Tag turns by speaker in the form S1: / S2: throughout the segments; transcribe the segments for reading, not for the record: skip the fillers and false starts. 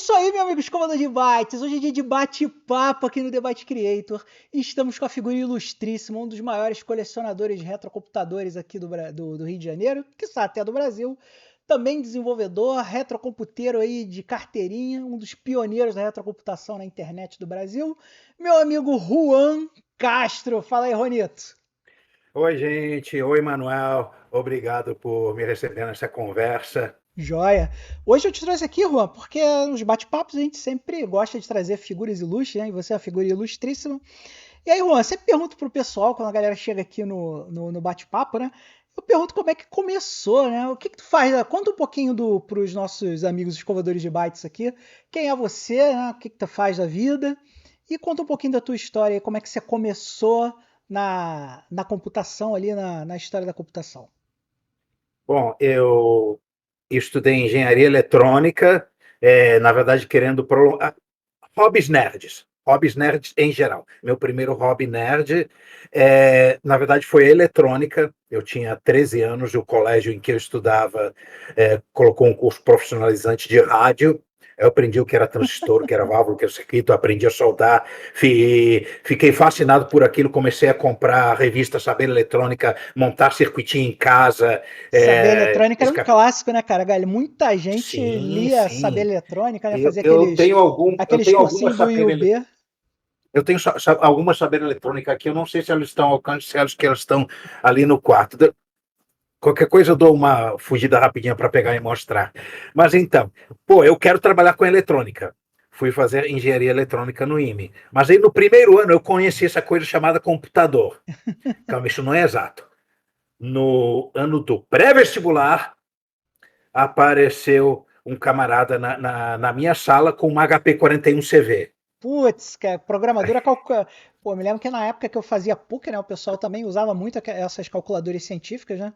S1: isso aí, meu amigo escovador de bytes. Hoje é dia de bate-papo aqui no Debate Creator. E estamos com a figura ilustríssima, um dos maiores colecionadores de retrocomputadores aqui do Rio de Janeiro, que está até do Brasil. Também desenvolvedor, retrocomputeiro aí de carteirinha, um dos pioneiros da retrocomputação na internet do Brasil. Meu amigo Juan Castro. Fala aí, Ronito.
S2: Oi, gente. Oi, Manuel. Obrigado por me receber nessa conversa.
S1: Joia. Hoje eu te trouxe aqui, Juan, porque nos bate-papos a gente sempre gosta de trazer figuras ilustres, né? E você é uma figura ilustríssima. E aí, Juan, sempre pergunto pro pessoal, quando a galera chega aqui no bate-papo, né? Eu pergunto como é que começou, né? O que que tu faz? Conta um pouquinho pros nossos amigos escovadores de bytes aqui. Quem é você, né? O que que tu faz da vida? E conta um pouquinho da tua história, aí, como é que você começou na computação ali, na história da computação.
S2: Bom, eu estudei engenharia eletrônica, na verdade, querendo hobbies nerds em geral. Meu primeiro hobby nerd, na verdade, foi eletrônica. Eu tinha 13 anos e o colégio em que eu estudava colocou um curso profissionalizante de rádio. Eu aprendi o que era transistor, o que era válvula, o que era circuito, aprendi a soldar, fiquei fascinado por aquilo, comecei a comprar a revista Saber Eletrônica, montar circuitinho em casa.
S1: Saber
S2: É,
S1: eletrônica era um clássico, né, cara? Galho, muita gente
S2: sim,
S1: lia saber
S2: sim.
S1: eletrônica, né?
S2: Eu,
S1: Fazia
S2: eu tenho algum, eu
S1: aqueles
S2: tenho alguma
S1: cursinhos do
S2: saber,
S1: IUB.
S2: eu tenho alguma saber eletrônica aqui. Eu não sei se elas estão ao alcance, se elas estão ali no quarto. Qualquer coisa eu dou uma fugida rapidinha para pegar e mostrar. Mas então, pô, eu quero trabalhar com eletrônica. Fui fazer engenharia eletrônica no IME. Mas aí no primeiro ano eu conheci essa coisa chamada computador. Calma, isso não é exato. No ano do pré-vestibular, apareceu um camarada na minha sala com uma HP 41CV.
S1: Putz, que é programadora Pô, me lembro que na época que eu fazia PUC, né? O pessoal também usava muito essas calculadoras científicas, né?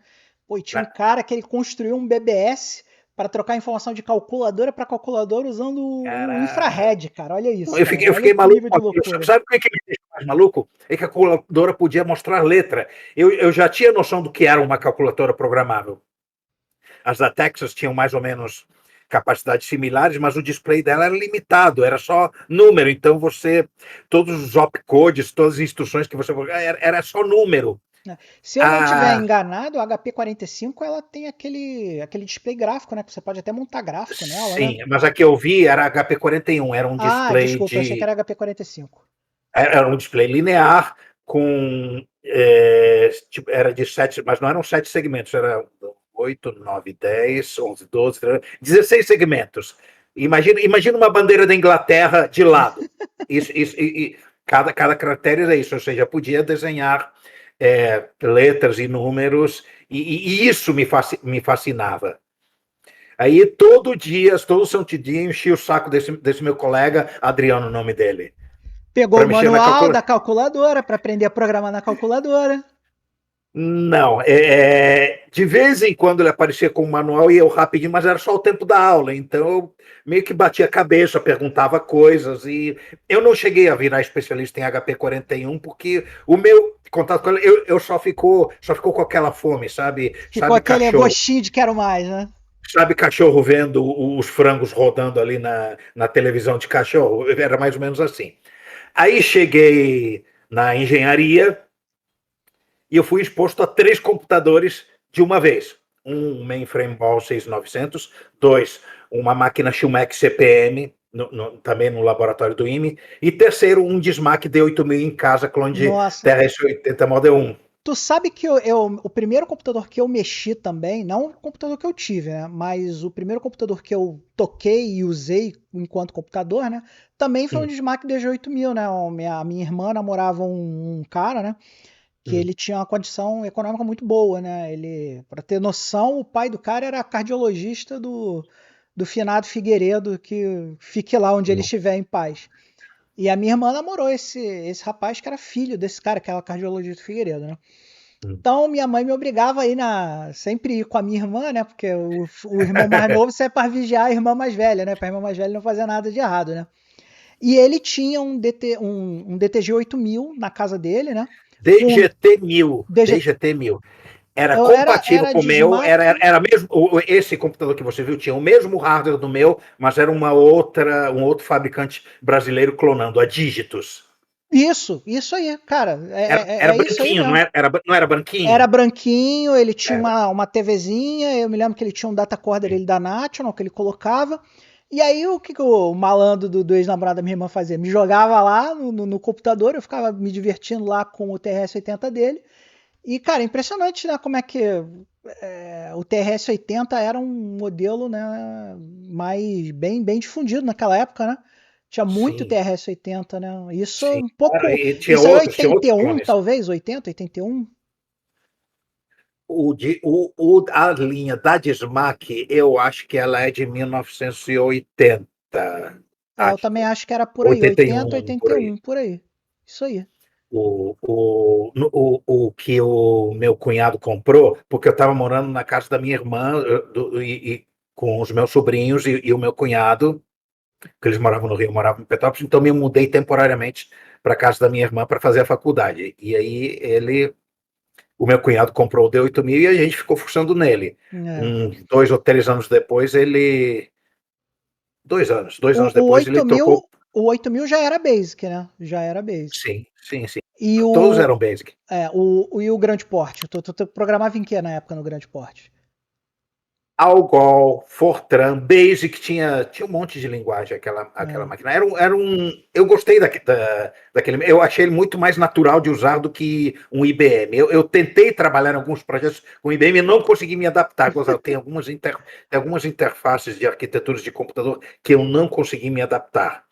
S1: Pô, e tinha um cara que ele construiu um BBS para trocar informação de calculadora para calculadora usando o
S2: Cara,
S1: infrared, cara. Olha isso,
S2: eu
S1: cara.
S2: fiquei, eu
S1: Olha
S2: fiquei
S1: o
S2: maluco
S1: nível
S2: com
S1: de
S2: aquilo.
S1: loucura.
S2: Sabe o que me deixou mais maluco? É que a calculadora podia mostrar letra. Eu já tinha noção do que era uma calculadora programável. As da Texas tinham mais ou menos capacidades similares, mas o display dela era limitado, era só número. Então todos os opcodes, todas as instruções que você era só número.
S1: Né? Se eu não tiver
S2: Ah,
S1: enganado, a HP 45 ela tem aquele display gráfico, né? Que você pode até montar gráfico nela, né?
S2: sim, mas a que eu vi era HP 41, era um
S1: Ah,
S2: display
S1: desculpa, eu achei que
S2: de
S1: era HP 45.
S2: era um display linear com tipo, era de sete, mas não eram sete segmentos, era 8, 9, 10, 11, 12, 13, 16 segmentos. Imagina uma bandeira da Inglaterra de lado. Cada caractere era isso, ou seja, podia desenhar letras e números, e isso me fascinava. Aí todo santo dia, enchia o saco desse meu colega, Adriano, o nome dele,
S1: Pegou
S2: para
S1: o
S2: mexer na
S1: manual da
S2: calculadora.
S1: calculadora para aprender a programar na calculadora.
S2: Não, de vez em quando ele aparecia com o manual e eu rapidinho, mas era só o tempo da aula, então eu meio que batia a cabeça, perguntava coisas, e eu não cheguei a virar especialista em HP 41 porque o meu contato com ele, eu só ficou com aquela fome, sabe?
S1: Ficou aquele gostinho de quero mais, né?
S2: Sabe cachorro vendo os frangos rodando ali na televisão de cachorro? Era mais ou menos assim. Aí cheguei na engenharia, e eu fui exposto a três computadores de uma vez. Um mainframe Ball 6900, dois, uma máquina Schumach CPM, também no laboratório do IME, e terceiro, um Dismac D8000 em casa, clone de
S1: Nossa.
S2: TRS-80 Model 1.
S1: Tu sabe que o primeiro computador que eu mexi também, não o computador que eu tive, né? Mas o primeiro computador que eu toquei e usei enquanto computador, né? Também foi um
S2: Hum,
S1: Dismac DG8000, né? A minha irmã namorava um cara, né? Que
S2: hum.
S1: ele tinha uma condição econômica muito boa, né? Ele, para ter noção, o pai do cara era cardiologista do finado Figueiredo, que fique lá onde ele estiver em paz. E a minha irmã namorou esse rapaz que era filho desse cara, que era cardiologista Figueiredo, né?
S2: Hum.
S1: Então minha mãe me obrigava a sempre ir com a minha irmã, né? Porque o irmão mais novo sai para vigiar a irmã mais velha, né? Para a irmã mais velha não fazer nada de errado, né? E ele tinha um DTG 8000 na casa dele, né? Com
S2: DGT 1000,
S1: DG,
S2: DGT 1000. Era
S1: Era,
S2: compatível
S1: era
S2: com o
S1: de
S2: meu,
S1: SMAC.
S2: era mesmo. Esse computador que você viu tinha o mesmo hardware do meu, mas era um outro fabricante brasileiro clonando, a Digitus.
S1: Isso aí, cara.
S2: Era
S1: É isso aí
S2: branquinho,
S1: mesmo.
S2: não era
S1: Era
S2: branquinho?
S1: branquinho, ele tinha
S2: Era.
S1: uma TVzinha, eu me lembro que ele tinha um data corder dele da National que ele colocava. E aí o que, que o malandro do ex-namorado da minha irmã fazia? Me jogava lá no computador, eu ficava me divertindo lá com o TRS-80 dele. E, cara, impressionante, né? Como é que o TRS-80 era um modelo, né, mais bem difundido naquela época, né? Tinha muito
S2: Sim,
S1: TRS-80, né? Isso
S2: sim.
S1: um
S2: Cara,
S1: pouco.
S2: e
S1: Isso aí é
S2: tinha outros
S1: 81,
S2: clones.
S1: talvez? 80, 81?
S2: A linha da Dismac, eu acho que ela é de 1980.
S1: É, eu
S2: Acho.
S1: também acho que era por aí, 80,
S2: 81, por aí.
S1: 81, por aí. Isso aí.
S2: O que o meu cunhado comprou, porque eu estava morando na casa da minha irmã e com os meus sobrinhos e o meu cunhado, que eles moravam no Rio, moravam em Petrópolis, então me mudei temporariamente para a casa da minha irmã para fazer a faculdade. E aí o meu cunhado comprou o D8000 e a gente ficou fuçando nele.
S1: É.
S2: 2 ou 3 anos depois, dois anos
S1: O
S2: depois ele
S1: 8000,
S2: trocou.
S1: o 8000 já era Basic, né? Já era Basic.
S2: Sim, sim, sim.
S1: E
S2: Todos
S1: o,
S2: eram basic.
S1: e o grande porte? Tu programava em que na época no grande porte?
S2: Algol, Fortran, Basic, tinha um monte de linguagem aquela
S1: É,
S2: máquina. Eu gostei daquele. Eu achei ele muito mais natural de usar do que um IBM. Eu tentei trabalhar em alguns projetos com IBM e não consegui me adaptar. Tem tem algumas interfaces de arquiteturas de computador que eu não consegui me adaptar.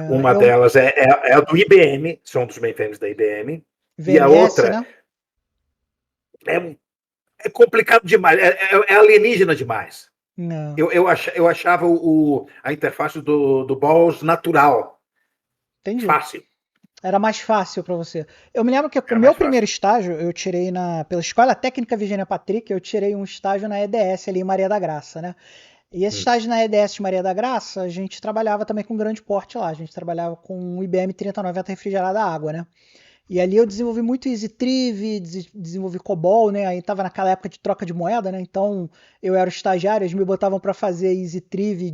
S2: Uma
S1: eu,
S2: delas é a do IBM, são dos mainframes da IBM, e a
S1: VMS,
S2: outra
S1: né?
S2: é, é complicado demais, é alienígena demais.
S1: É,
S2: Eu achava a interface do BOS natural,
S1: entendi.
S2: fácil.
S1: Era mais fácil para você. Eu me lembro que o
S2: Era
S1: meu
S2: mais
S1: primeiro
S2: fácil.
S1: estágio eu tirei pela Escola Técnica Virginia Patrick, eu tirei um estágio na EDS ali em Maria da Graça, né? E esse
S2: Hum.
S1: estágio na EDS de Maria da Graça, a gente trabalhava também com grande porte lá. A gente trabalhava com um IBM 3090 refrigerado a água, né? E ali eu desenvolvi muito EasyTriv, desenvolvi COBOL, né? Aí tava naquela época de troca de moeda, né? Então eu era o estagiário, eles me botavam para fazer EasyTriv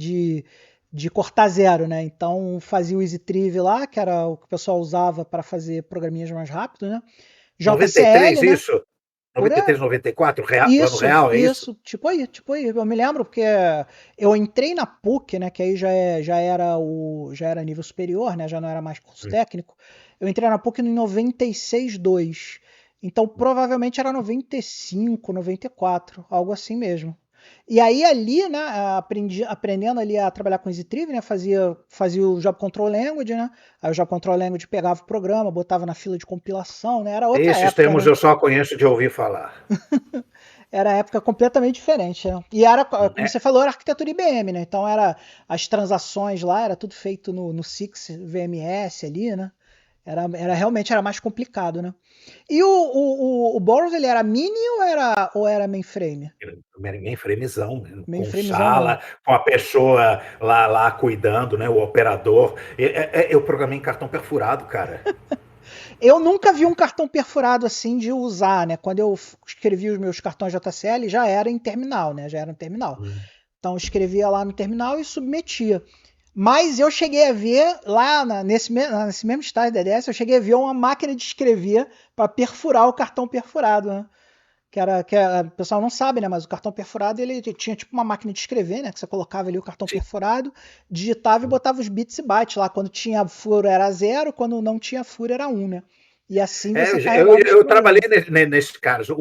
S1: de cortar zero, né? Então fazia o EasyTriv lá, que era o que o pessoal usava para fazer programinhas mais rápido, né?
S2: 93,
S1: JCL, né?
S2: isso?
S1: Por aí.
S2: 93, 94, plano
S1: Isso,
S2: real, é isso?
S1: isso, tipo aí. Eu me lembro porque eu entrei na PUC, né, que aí já era nível superior, né, já não era mais curso
S2: Hum.
S1: técnico. Eu entrei na PUC em 96.2. Então provavelmente era 95, 94, algo assim mesmo. E aí ali, né, aprendendo ali a trabalhar com EasyTriv, né, fazia o Job Control Language, né? Aí o Job Control Language pegava o programa, botava na fila de compilação, né? Era outra
S2: Esses
S1: época,
S2: termos
S1: né?
S2: eu só conheço de ouvir falar.
S1: Era época completamente diferente, né? E era, como
S2: É,
S1: você falou, era arquitetura IBM, né? Então era as transações lá, era tudo feito no Six VMS ali, né? Realmente era mais complicado, né? E o Boros, ele era mini ou era mainframe?
S2: mainframezão, né? Com
S1: Mainframezão mesmo.
S2: sala, com a pessoa lá cuidando, né? O operador. Eu programei em cartão perfurado, cara.
S1: Eu nunca vi um cartão perfurado assim de usar, né? Quando eu escrevi os meus cartões JCL, já era em terminal, né? Já era no terminal.
S2: Hum.
S1: Então eu escrevia lá no terminal e submetia. Mas eu cheguei a ver lá nesse mesmo estágio da EDS, eu cheguei a ver uma máquina de escrever para perfurar o cartão perfurado, né? O pessoal não sabe, né? Mas o cartão perfurado ele tinha tipo uma máquina de escrever, né? Que você colocava ali o cartão
S2: Sim.
S1: perfurado, digitava e botava os bits e bytes lá. Quando tinha furo era zero, quando não tinha furo era um, né? E assim você carregava os
S2: Eu trabalhei
S1: programas.
S2: nesse caso.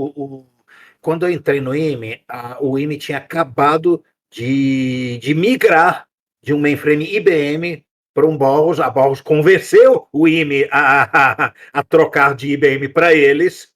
S2: Quando eu entrei no IME, o IME tinha acabado de migrar de um mainframe IBM para um Boros. A Boros convenceu o IME a trocar de IBM para eles.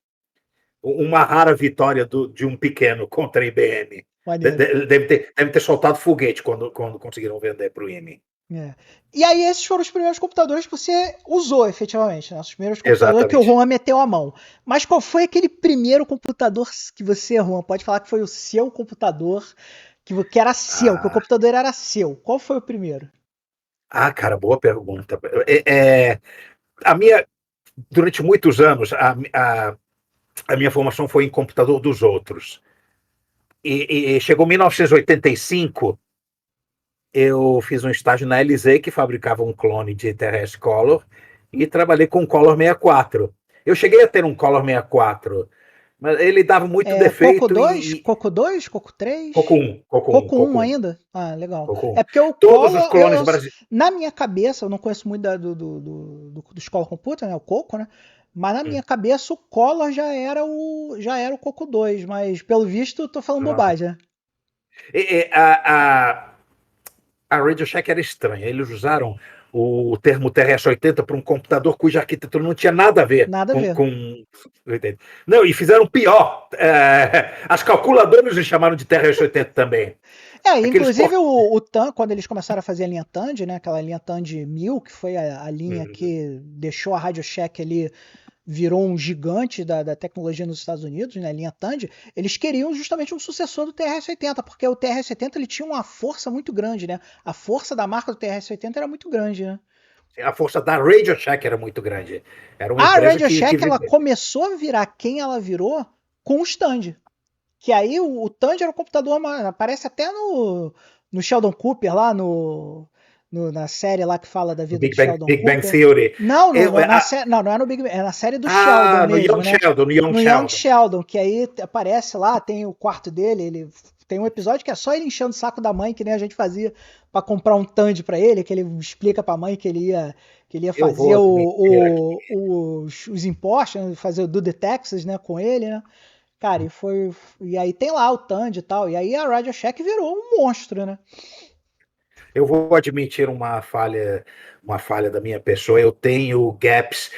S2: Uma rara vitória de um pequeno contra a IBM.
S1: Maneiro.
S2: Deve ter soltado foguete quando conseguiram vender para o IME.
S1: É. E aí esses foram os primeiros computadores que você usou efetivamente, né? Os primeiros computadores que o
S2: Exatamente.
S1: Juan meteu a mão. Mas qual foi aquele primeiro computador que você, Juan, pode falar que foi o seu computador, que era seu, que o
S2: Ah,
S1: computador era seu? Qual foi o primeiro?
S2: cara, boa pergunta. A minha, durante muitos anos, a minha formação foi em computador dos outros. E chegou 1985, eu fiz um estágio na LZ, que fabricava um clone de TRS Color, e trabalhei com o Color 64. Eu cheguei a ter um Color 64, mas ele dava muito
S1: Coco
S2: defeito
S1: 2,
S2: e
S1: Coco 2, Coco 3,
S2: Coco 1, Coco 1,
S1: Coco 1
S2: Coco 1,
S1: ainda? Ah, legal.
S2: Coco 1.
S1: É porque o
S2: Todos os
S1: Collor,
S2: clones brasileiros.
S1: na minha cabeça, eu não conheço muito dos Color Computer, né? O Coco, né? Mas na minha cabeça o Collor já era o Coco 2, mas pelo visto eu tô falando bobagem, né?
S2: E, a Radio Shack era estranha. Eles usaram o termo TRS-80 para um computador cuja arquitetura não tinha nada a ver
S1: Nada a ver.
S2: Não, e fizeram pior. As calculadoras eles chamaram de TRS-80 também.
S1: Inclusive o TAN, quando eles começaram a fazer a linha Tandy, né? Aquela linha Tandy 1000, que foi a linha que deixou a Radio Shack ali, virou um gigante da tecnologia nos Estados Unidos, né, a linha Tandy, eles queriam justamente um sucessor do TRS-80, porque o TRS-80 ele tinha uma força muito grande, né? A força da marca do TRS-80 era muito grande, né?
S2: A força da Radio Shack era muito grande. Era uma
S1: A
S2: empresa
S1: Radio Shack, ela
S2: vivia.
S1: começou a virar quem ela virou com o stand. Que aí o Tandy era um computador, aparece até no Sheldon Cooper, lá na série lá que fala da vida do Sheldon
S2: Big Bang
S1: Cooper.
S2: Theory.
S1: Não, não é no Big Bang, é na série do Sheldon
S2: No
S1: mesmo,
S2: Young
S1: né?
S2: Sheldon, no Young
S1: No
S2: Sheldon.
S1: Young Sheldon, que aí aparece lá, tem o quarto dele, ele tem um episódio que é só ele enchendo o saco da mãe, que nem a gente fazia pra comprar um Tandy pra ele, que ele explica pra mãe que ele ia fazer os impostos, né, fazer o do the taxes, né, com ele, né? Cara, e aí tem lá o Tandy e tal, e aí a Radio Shack virou um monstro, né?
S2: Eu vou admitir uma falha da minha pessoa. Eu tenho gaps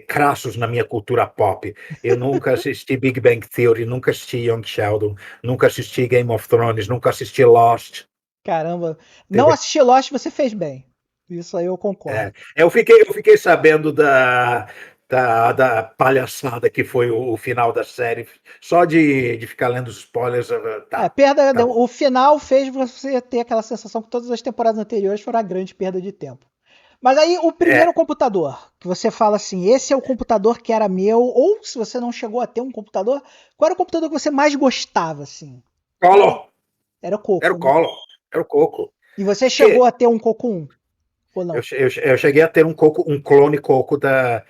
S2: crassos na minha cultura pop. Eu nunca assisti Big Bang Theory, nunca assisti Young Sheldon, nunca assisti Game of Thrones, nunca assisti Lost.
S1: Caramba, não assistir Lost você fez bem. Isso aí eu concordo.
S2: Eu fiquei sabendo da palhaçada que foi o final da série, só de ficar lendo os spoilers. Tá, tá bom.
S1: O final fez você ter aquela sensação que todas as temporadas anteriores foram uma grande perda de tempo. Mas aí o primeiro computador, que você fala assim, esse é o computador que era meu, ou se você não chegou a ter um computador, qual era o computador que você mais gostava, assim?
S2: Collor.
S1: Era o Coco,
S2: Era o
S1: né?
S2: Collor. Era o Coco.
S1: E você chegou a ter um Coco 1? Ou não?
S2: Eu cheguei a ter um clone Coco da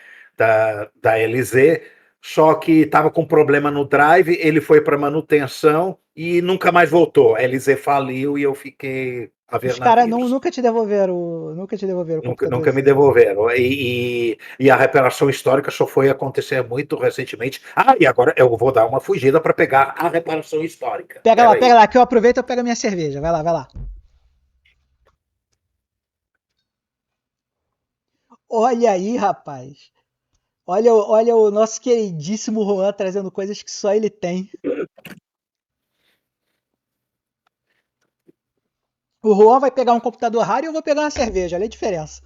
S2: LZ, só que estava com problema no drive, ele foi para manutenção e nunca mais voltou. A LZ faliu e eu fiquei a ver
S1: Os caras
S2: navios.
S1: nunca te devolveram o
S2: Nunca me
S1: computadorzinho.
S2: devolveram. E a reparação histórica só foi acontecer muito recentemente. E agora eu vou dar uma fugida para pegar a reparação histórica.
S1: Pega lá, que eu aproveito e pego a minha cerveja. Vai lá, vai lá. Olha aí, rapaz. Olha o nosso queridíssimo Juan trazendo coisas que só ele tem. O Juan vai pegar um computador raro e eu vou pegar uma cerveja. Olha a diferença.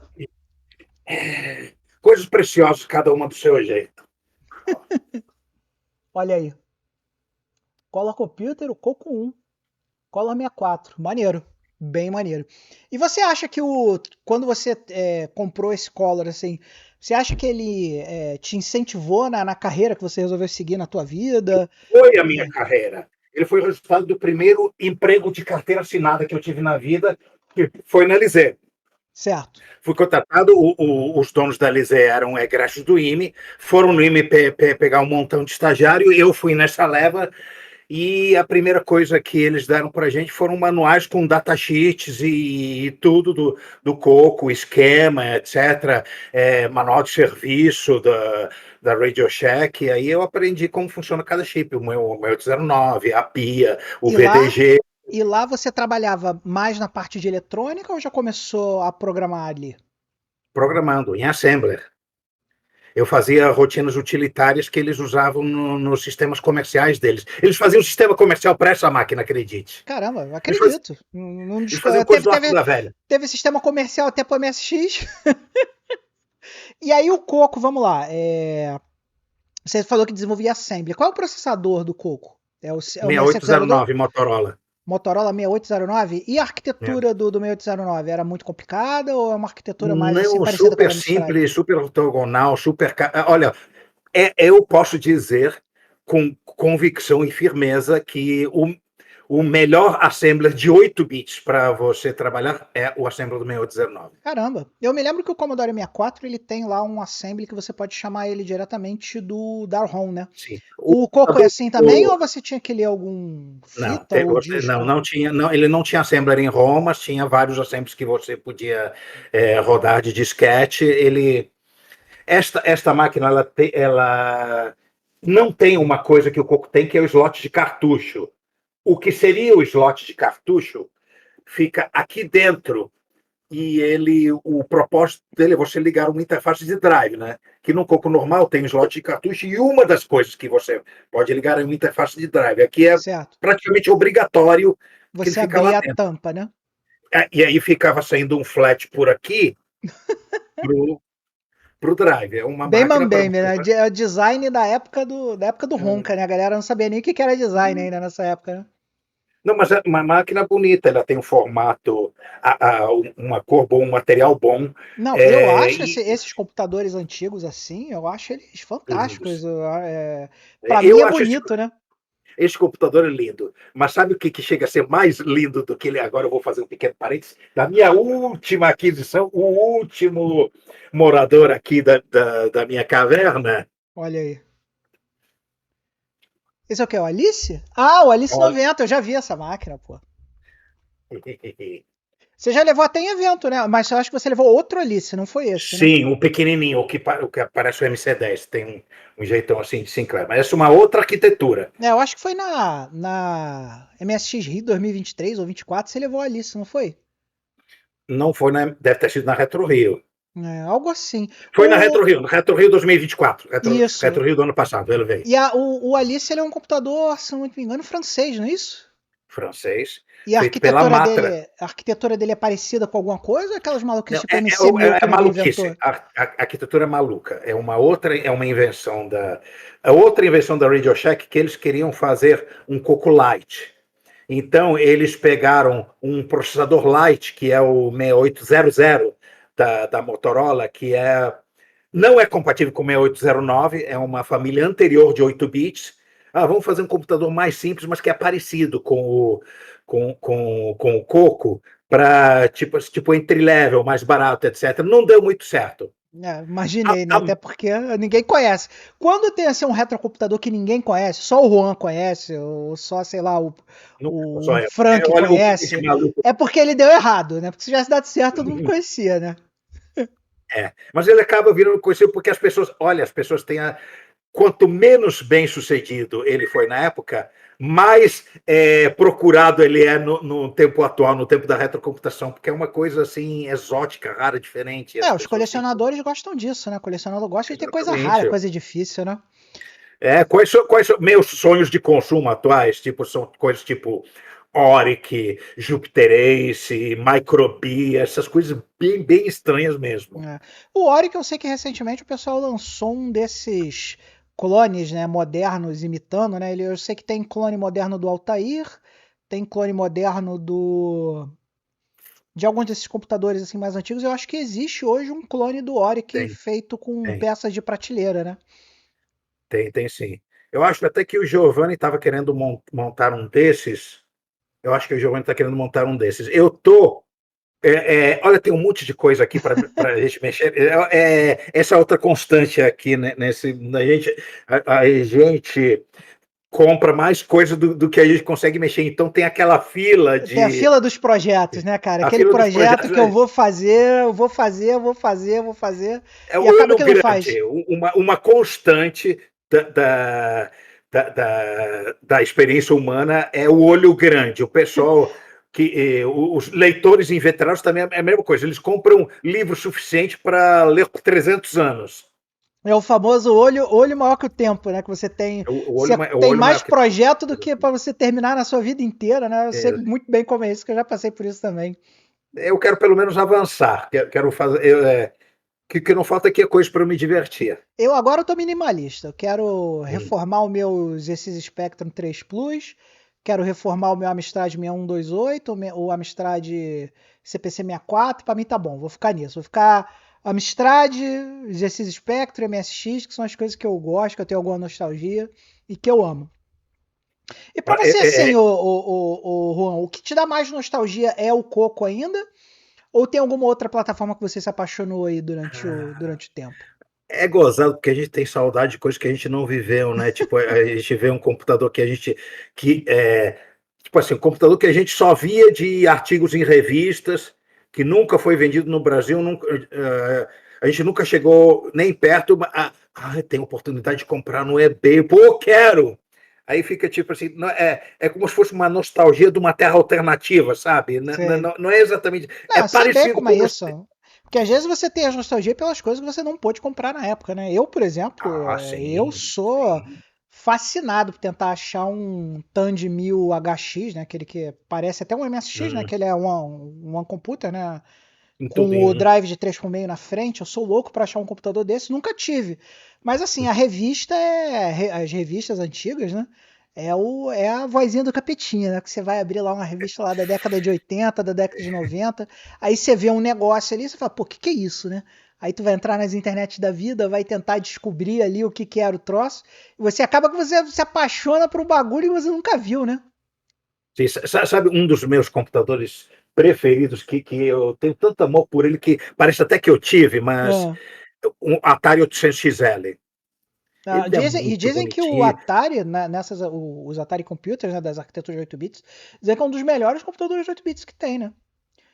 S2: Coisas preciosas, cada uma do seu jeito.
S1: Olha aí. Color Computer, o Coco 1. Color 64. Maneiro. Bem maneiro. E você acha que quando você comprou esse Color, assim, você acha que ele te incentivou na carreira que você resolveu seguir na tua vida?
S2: Foi a minha carreira. Ele foi o resultado do primeiro emprego de carteira assinada que eu tive na vida, que foi na Lisé.
S1: Certo.
S2: Fui contratado, os donos da Lisé eram egressos do IME, foram no IME pegar um montão de estagiário, eu fui nessa leva, e a primeira coisa que eles deram para a gente foram manuais com datasheets e tudo do Coco, esquema, etc., manual de serviço da Radio Shack, e aí eu aprendi como funciona cada chip, o meu 809, a PIA, o VDG.
S1: E lá você trabalhava mais na parte de eletrônica ou já começou a programar ali?
S2: Programando, em Assembler. Eu fazia rotinas utilitárias que eles usavam nos sistemas comerciais deles. Eles faziam um sistema comercial para essa máquina, acredite.
S1: Caramba, eu acredito.
S2: Eles faziam coisa do arco da velha.
S1: Teve sistema comercial até para o MSX. E aí o Coco, vamos lá. Você falou que desenvolvia assembly. Qual é o processador do Coco? É o
S2: 6809 Motorola.
S1: Motorola 6809. E a
S2: É.
S1: arquitetura do 6809 era muito complicada ou é uma arquitetura mais assim
S2: Não,
S1: parecida com a
S2: super
S1: da Amstrad?
S2: simples, super ortogonal, olha, eu posso dizer com convicção e firmeza que o melhor assembler de 8 bits para você trabalhar é o assembler do 6809.
S1: Caramba, eu me lembro que o Commodore 64 ele tem lá um assembly que você pode chamar ele diretamente da ROM, né?
S2: Sim. O
S1: O Coco é
S2: computador
S1: assim também ou você tinha que ler algum
S2: não,
S1: fita ou
S2: não,
S1: disco?
S2: não tinha, não, ele não tinha assembler em ROM, mas tinha vários assemblies que você podia rodar de disquete. Esta máquina, ela não tem uma coisa que o Coco tem, que é o slot de cartucho. O que seria o slot de cartucho fica aqui dentro e o propósito dele é você ligar uma interface de drive, né? Que no Coco normal tem slot de cartucho e uma das coisas que você pode ligar é uma interface de drive. Aqui é
S1: Certo.
S2: praticamente obrigatório que ele
S1: Você
S2: fica lá
S1: abria a
S2: dentro.
S1: tampa, né?
S2: E aí ficava saindo um flat por aqui para o drive. É uma
S1: Bem
S2: máquina para
S1: mambembe,
S2: você.
S1: né? É o design da época do Ronca, né? A galera não sabia nem o que que era design ainda nessa época, né?
S2: Não, mas é uma máquina bonita, ela tem um formato, uma cor bom, um material bom,
S1: Não, eu acho
S2: e
S1: esses computadores antigos assim, eu acho eles fantásticos.
S2: lindos.
S1: Para mim
S2: Eu
S1: é
S2: acho
S1: bonito, né?
S2: esse computador é lindo, mas sabe o que chega a ser mais lindo do que ele? Agora eu vou fazer um pequeno parênteses. Da minha última aquisição, o último morador aqui da minha caverna.
S1: Olha aí. Esse é o quê? O Alice? Ah, o Alice 90, eu já vi essa máquina, pô. Você já levou até em evento, né? Mas eu acho que você levou outro Alice, não foi esse, né?
S2: Sim, o pequenininho, o que parece o MC10, tem um jeitão assim de Sinclair, mas essa é uma outra arquitetura.
S1: É, eu acho que foi na MSX Rio 2023 ou 24, você levou a Alice, não foi?
S2: Não foi deve ter sido na Retro Rio.
S1: É, algo assim.
S2: Foi na Retro Rio, no Retro Rio 2024, Retro
S1: Isso.
S2: Rio do ano passado, ele veio.
S1: E o Alice ele é um computador, se não me engano, francês, não é isso?
S2: Francês,
S1: E a
S2: feito pela
S1: arquitetura dele,
S2: Matra.
S1: a arquitetura dele é parecida com alguma coisa ou é aquelas
S2: Não,
S1: maluquices tipo MC1000 que
S2: é
S1: ninguém
S2: maluquice.
S1: inventou?
S2: A arquitetura é maluca. É uma invenção a outra invenção da Radio Shack que eles queriam fazer um Coco Light. Então eles pegaram um processador Light que é o 6800 da Motorola, não é compatível com o 6809, é uma família anterior de 8 bits. Vamos fazer um computador mais simples, mas que é parecido com o Coco, para tipo entry-level, mais barato, etc. Não deu muito certo.
S1: É,
S2: A,
S1: imaginei, né?
S2: a,
S1: Até porque ninguém conhece. Quando tem assim um retrocomputador que ninguém conhece, só o Juan conhece, ou só, sei lá,
S2: não
S1: o
S2: só
S1: Frank
S2: olha o que esse
S1: conhece,
S2: maluco.
S1: é porque ele deu errado, né? Porque se tivesse dado certo, todo mundo conhecia, né?
S2: Mas ele acaba virando conhecido porque as pessoas têm quanto menos bem sucedido ele foi na época, mais procurado ele é no tempo atual, no tempo da retrocomputação, porque é uma coisa assim exótica, rara, diferente. E as
S1: É, os
S2: pessoas têm.
S1: colecionadores gostam disso, né? O colecionador gosta de ter coisa rara,
S2: Exatamente.
S1: coisa difícil, né?
S2: Quais são meus sonhos de consumo atuais? São coisas tipo Oric, Jupiter Ace, Microbee, essas coisas bem, bem estranhas mesmo.
S1: É. O Ori, que eu sei que recentemente o pessoal lançou um desses clones, né, modernos imitando, né? Eu sei que tem clone moderno do Altair, tem clone moderno de alguns desses computadores assim mais antigos. Eu acho que existe hoje um clone do Oric
S2: Tem,
S1: feito com
S2: tem,
S1: peças de prateleira, né?
S2: tem sim. Eu acho até que o Giovanni estava querendo montar um desses. Eu acho que o Giovanni está querendo montar um desses. Eu tô. Olha, tem um monte de coisa aqui para a gente mexer. Essa outra constante aqui, né, a gente compra mais coisa do que a gente consegue mexer. Então tem aquela fila
S1: Tem a
S2: de
S1: fila dos projetos, né, cara?
S2: a
S1: Aquele
S2: fila dos
S1: projeto
S2: projetos.
S1: que eu vou fazer, eu vou fazer, eu vou fazer, eu vou fazer,
S2: É o
S1: e acaba
S2: olho
S1: que não
S2: grande,
S1: faz.
S2: uma constante da experiência humana é o olho grande. O pessoal os leitores inveterados também é a mesma coisa. Eles compram livro suficiente para ler por 300 anos.
S1: É o famoso olho maior que o tempo, né? Que você tem, você
S2: O
S1: tem
S2: olho
S1: mais
S2: maior que
S1: projeto do que para você terminar na sua vida inteira, né? Eu sei
S2: é,
S1: muito bem como é isso, que eu já passei por isso também.
S2: eu quero pelo menos avançar. Quero fazer. Que não falta aqui é coisa para eu me divertir.
S1: Eu agora eu tô minimalista. Eu quero
S2: Hum.
S1: reformar os meus esses Spectrum 3 Plus. quero reformar o meu Amstrad 6128 ou o Amstrad CPC 64, para mim tá bom, vou ficar nisso. Vou ficar Amstrad, GSX Spectrum, MSX, que são as coisas que eu gosto, que eu tenho alguma nostalgia e que eu amo. E para você, assim, o Juan, o que te dá mais nostalgia é o Coco ainda? Ou tem alguma outra plataforma que você se apaixonou aí durante o tempo?
S2: É gozado porque a gente tem saudade de coisas que a gente não viveu, né? Tipo, a gente vê um computador tipo assim, um computador que a gente só via de artigos em revistas, que nunca foi vendido no Brasil, a gente nunca chegou nem perto. Tem oportunidade de comprar no eBay, pô, quero! Aí fica tipo assim, é como se fosse uma nostalgia de uma terra alternativa, sabe?
S1: Sei.
S2: Não é exatamente. É
S1: Não, sei bem
S2: parecido
S1: como é
S2: com.
S1: isso. Porque às vezes você tem a nostalgia pelas coisas que você não pôde comprar na época, né? Eu, por exemplo, eu
S2: Sim,
S1: sou
S2: sim.
S1: fascinado por tentar achar um Tandy 1000 HX, né? Aquele que parece até um MSX, né? Que ele é um computer, né?
S2: Em tudo
S1: Com
S2: em
S1: o
S2: um.
S1: drive de 3,5 na frente. Eu sou louco para achar um computador desse, nunca tive. Mas assim, a revista as revistas antigas, né? É a vozinha do capetinha, né? Que você vai abrir lá uma revista lá da década de 80, da década de 90, aí você vê um negócio ali, você fala, pô, o que é isso, né? Aí tu vai entrar nas internet da vida, vai tentar descobrir ali o que era o troço, e você acaba que você se apaixona por um bagulho que você nunca viu, né?
S2: Sim, sabe um dos meus computadores preferidos que eu tenho tanto amor por ele que parece até que eu tive, mas
S1: Ah.
S2: um Atari 800XL. Ele é muito
S1: Dizem que o
S2: bonitinho.
S1: Atari, os Atari Computers, né, das arquiteturas de 8 bits, dizem que é um dos melhores computadores de 8 bits que tem, né?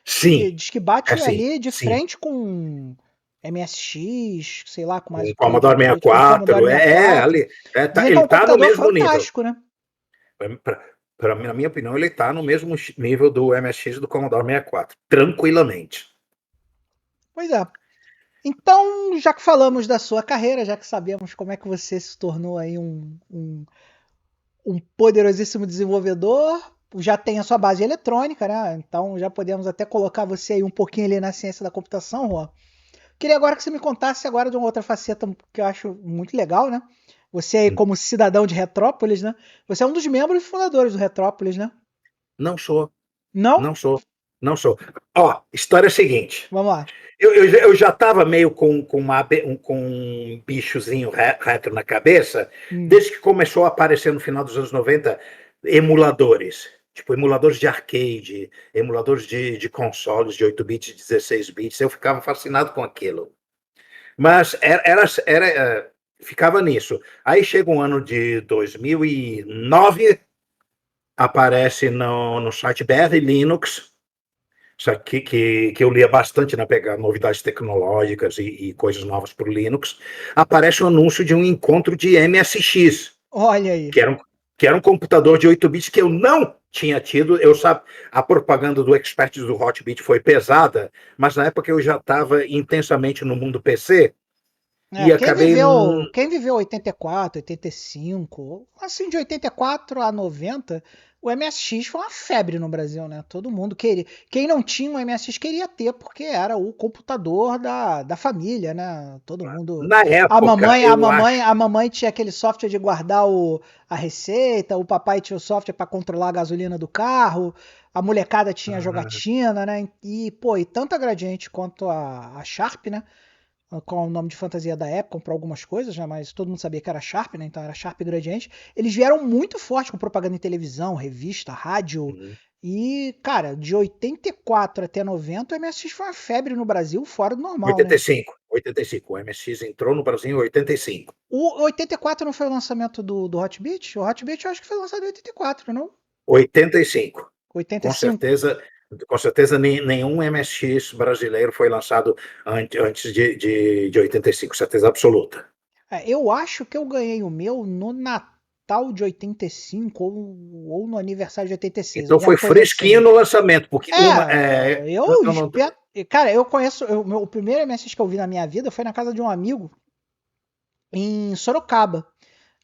S2: Sim,
S1: Diz que
S2: é
S1: bate
S2: sim,
S1: ali de
S2: sim.
S1: frente com MSX, sei lá, com mais
S2: Um
S1: o que de
S2: Commodore
S1: 8 bits, com Commodore
S2: 64,
S1: 64.
S2: ali.
S1: Dizem que é
S2: Ele
S1: um
S2: está no
S1: computador
S2: mesmo nível.
S1: fantástico, né?
S2: Na minha opinião, ele está no mesmo nível do MSX e do Commodore 64, tranquilamente.
S1: Pois é. Então, já que falamos da sua carreira, já que sabemos como é que você se tornou aí um poderosíssimo desenvolvedor, já tem a sua base eletrônica, né? Então já podemos até colocar você aí um pouquinho ali na ciência da computação, Juan. Queria agora que você me contasse agora de uma outra faceta que eu acho muito legal, né? Você aí como cidadão de Retrópolis, né? Você é um dos membros fundadores do Retrópolis, né?
S2: Não sou,
S1: Não?
S2: não sou, não sou. Ó, história é a seguinte.
S1: Vamos lá.
S2: Eu já estava meio com um bichozinho retro na cabeça,
S1: Hum.
S2: desde que começou a aparecer no final dos anos 90 emuladores. Tipo, emuladores de arcade, emuladores de consoles de 8 bits, 16 bits. Eu ficava fascinado com aquilo. Mas ficava nisso. Aí chega um ano de 2009, aparece no site BR Linux, isso aqui que eu lia bastante na pegar novidades tecnológicas e coisas novas para o Linux, aparece um anúncio de um encontro de MSX,
S1: Olha aí.
S2: que era um, que era um computador de 8 bits que eu não tinha tido. Eu sabe, a propaganda do Expert do Hotbit foi pesada, mas na época eu já estava intensamente no mundo PC
S1: É,
S2: e acabei.
S1: quem viveu 84, 85, assim de 84 a 90, o MSX foi uma febre no Brasil, né? Todo mundo queria. Quem não tinha um MSX queria ter, porque era o computador da família, né? Todo mundo.
S2: Na época, eu acho.
S1: A mamãe tinha aquele software de guardar a receita, o papai tinha o software para controlar a gasolina do carro, a molecada tinha a jogatina, né? E tanto a Gradiente quanto a Sharp, né? Com o nome de fantasia da época para algumas coisas, né? Mas todo mundo sabia que era Sharp, né? Então era Sharp e Gradiente. Eles vieram muito forte com propaganda em televisão, revista, rádio.
S2: Uhum.
S1: E, cara, de 84 até 90, o MSX foi uma febre no Brasil fora do normal, né?
S2: 85. O MSX entrou no Brasil em 85.
S1: O 84 não foi o lançamento do Hotbit? O Hotbit eu acho que foi lançado em 84, não?
S2: 85. Com
S1: 85?
S2: certeza, com certeza nenhum MSX brasileiro foi lançado antes de 85, certeza absoluta.
S1: É, eu acho que eu ganhei o meu no Natal de 85 ou no aniversário de 86,
S2: Então
S1: alguma
S2: foi
S1: coisa
S2: fresquinho
S1: assim.
S2: no lançamento, porque
S1: Eu
S2: eu não,
S1: espero. Cara, eu conheço. O primeiro MSX que eu vi na minha vida foi na casa de um amigo em Sorocaba.